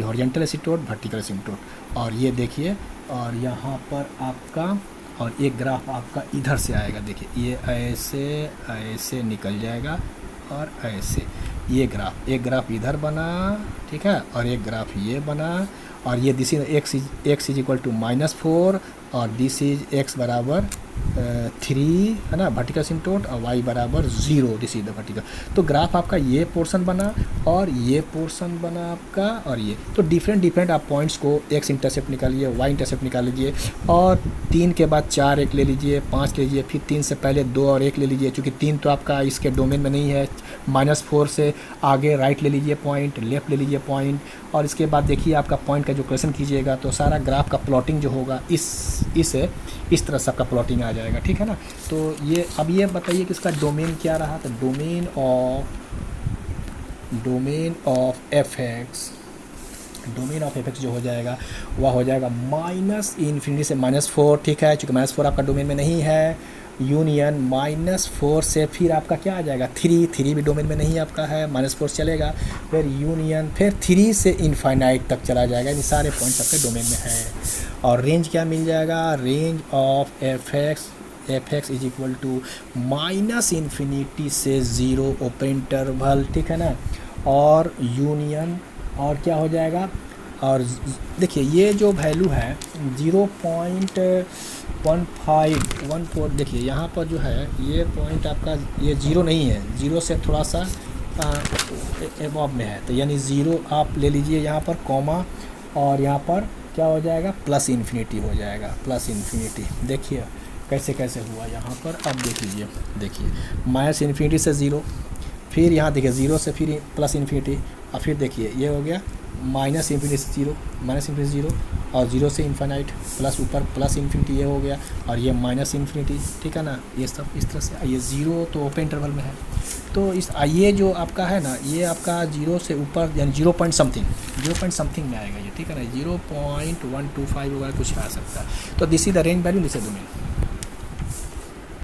हॉरिजॉन्टल एसिम्प्टोट, वर्टिकल एसिम्प्टोट। और ये देखिए, और यहाँ पर आपका, और एक ग्राफ आपका इधर से आएगा, देखिए ये ऐसे निकल जाएगा, और ऐसे ये ग्राफ, एक ग्राफ इधर बना ठीक है, और एक ग्राफ ये बना, और ये this is x is equal to -4 और दिस इज x बराबर 3 है ना वर्टिकल सिमटोट, और y बराबर 0, दिस इज द वर्टिकल। तो ग्राफ आपका ये पोर्शन बना और ये पोर्शन बना आपका, और ये तो डिफरेंट आप पॉइंट्स को x इंटरसेप्ट निकालिए, y इंटरसेप्ट निकाल लीजिए, और 3 के बाद 4 एक ले लीजिए, 5 ले लीजिए, फिर 3 से पहले 2 और 1 ले लीजिए, क्योंकि 3 तो आपका इसके डोमेन में नहीं है। -4 से आगे राइट ले लीजिए पॉइंट, लेफ़्ट ले लीजिए पॉइंट, और इसके बाद देखिए आपका पॉइंट का जो क्वेश्चन कीजिएगा तो सारा ग्राफ का प्लॉटिंग जो होगा इस तरह से आपका प्लॉटिंग आ जाएगा, ठीक है ना। तो ये अब ये बताइए कि इसका डोमेन क्या रहा, तो डोमेन ऑफ एफ एक्स जो हो जाएगा वह हो जाएगा -∞ से -4, ठीक है, चूँकि -4 आपका डोमेन में नहीं है, यूनियन -4 से फिर आपका क्या आ जाएगा 3 भी डोमेन में नहीं आपका है, -4 चलेगा, फिर यूनियन, फिर 3 से इनफाइनाइट तक चला जाएगा, ये सारे पॉइंट्स आपके डोमेन में है। और रेंज क्या मिल जाएगा, range of F x is equal to -∞ से 0 ओपन इंटरवल, ठीक है ना, और यूनियन, और क्या हो जाएगा, और देखिए ये जो वैल्यू है 0.1514, देखिए यहाँ पर जो है ये पॉइंट आपका ये 0 नहीं है, 0 से थोड़ा सा एबव में है, तो यानी 0 आप ले लीजिए यहाँ पर कॉमा, और यहाँ पर क्या हो जाएगा +∞ हो जाएगा, +∞। देखिए कैसे हुआ यहाँ पर, अब देख लीजिए, देखिए -∞ से 0, फिर यहाँ देखिए 0 से फिर +∞, और फिर देखिए ये हो गया -∞ से 0 और 0 से इनफाइनाइट, प्लस ऊपर +∞ ये हो गया, और ये -∞, ठीक है ना, ये सब इस तरह से। ये 0 तो ओपन इंटरवल में है, तो इस ये जो आपका है ना, ये आपका 0 से ऊपर यानी 0 पॉइंट समथिंग में आएगा ये, ठीक है ना, 0.125 वगैरह कुछ आ सकता है। तो this is the range value, this is the domain.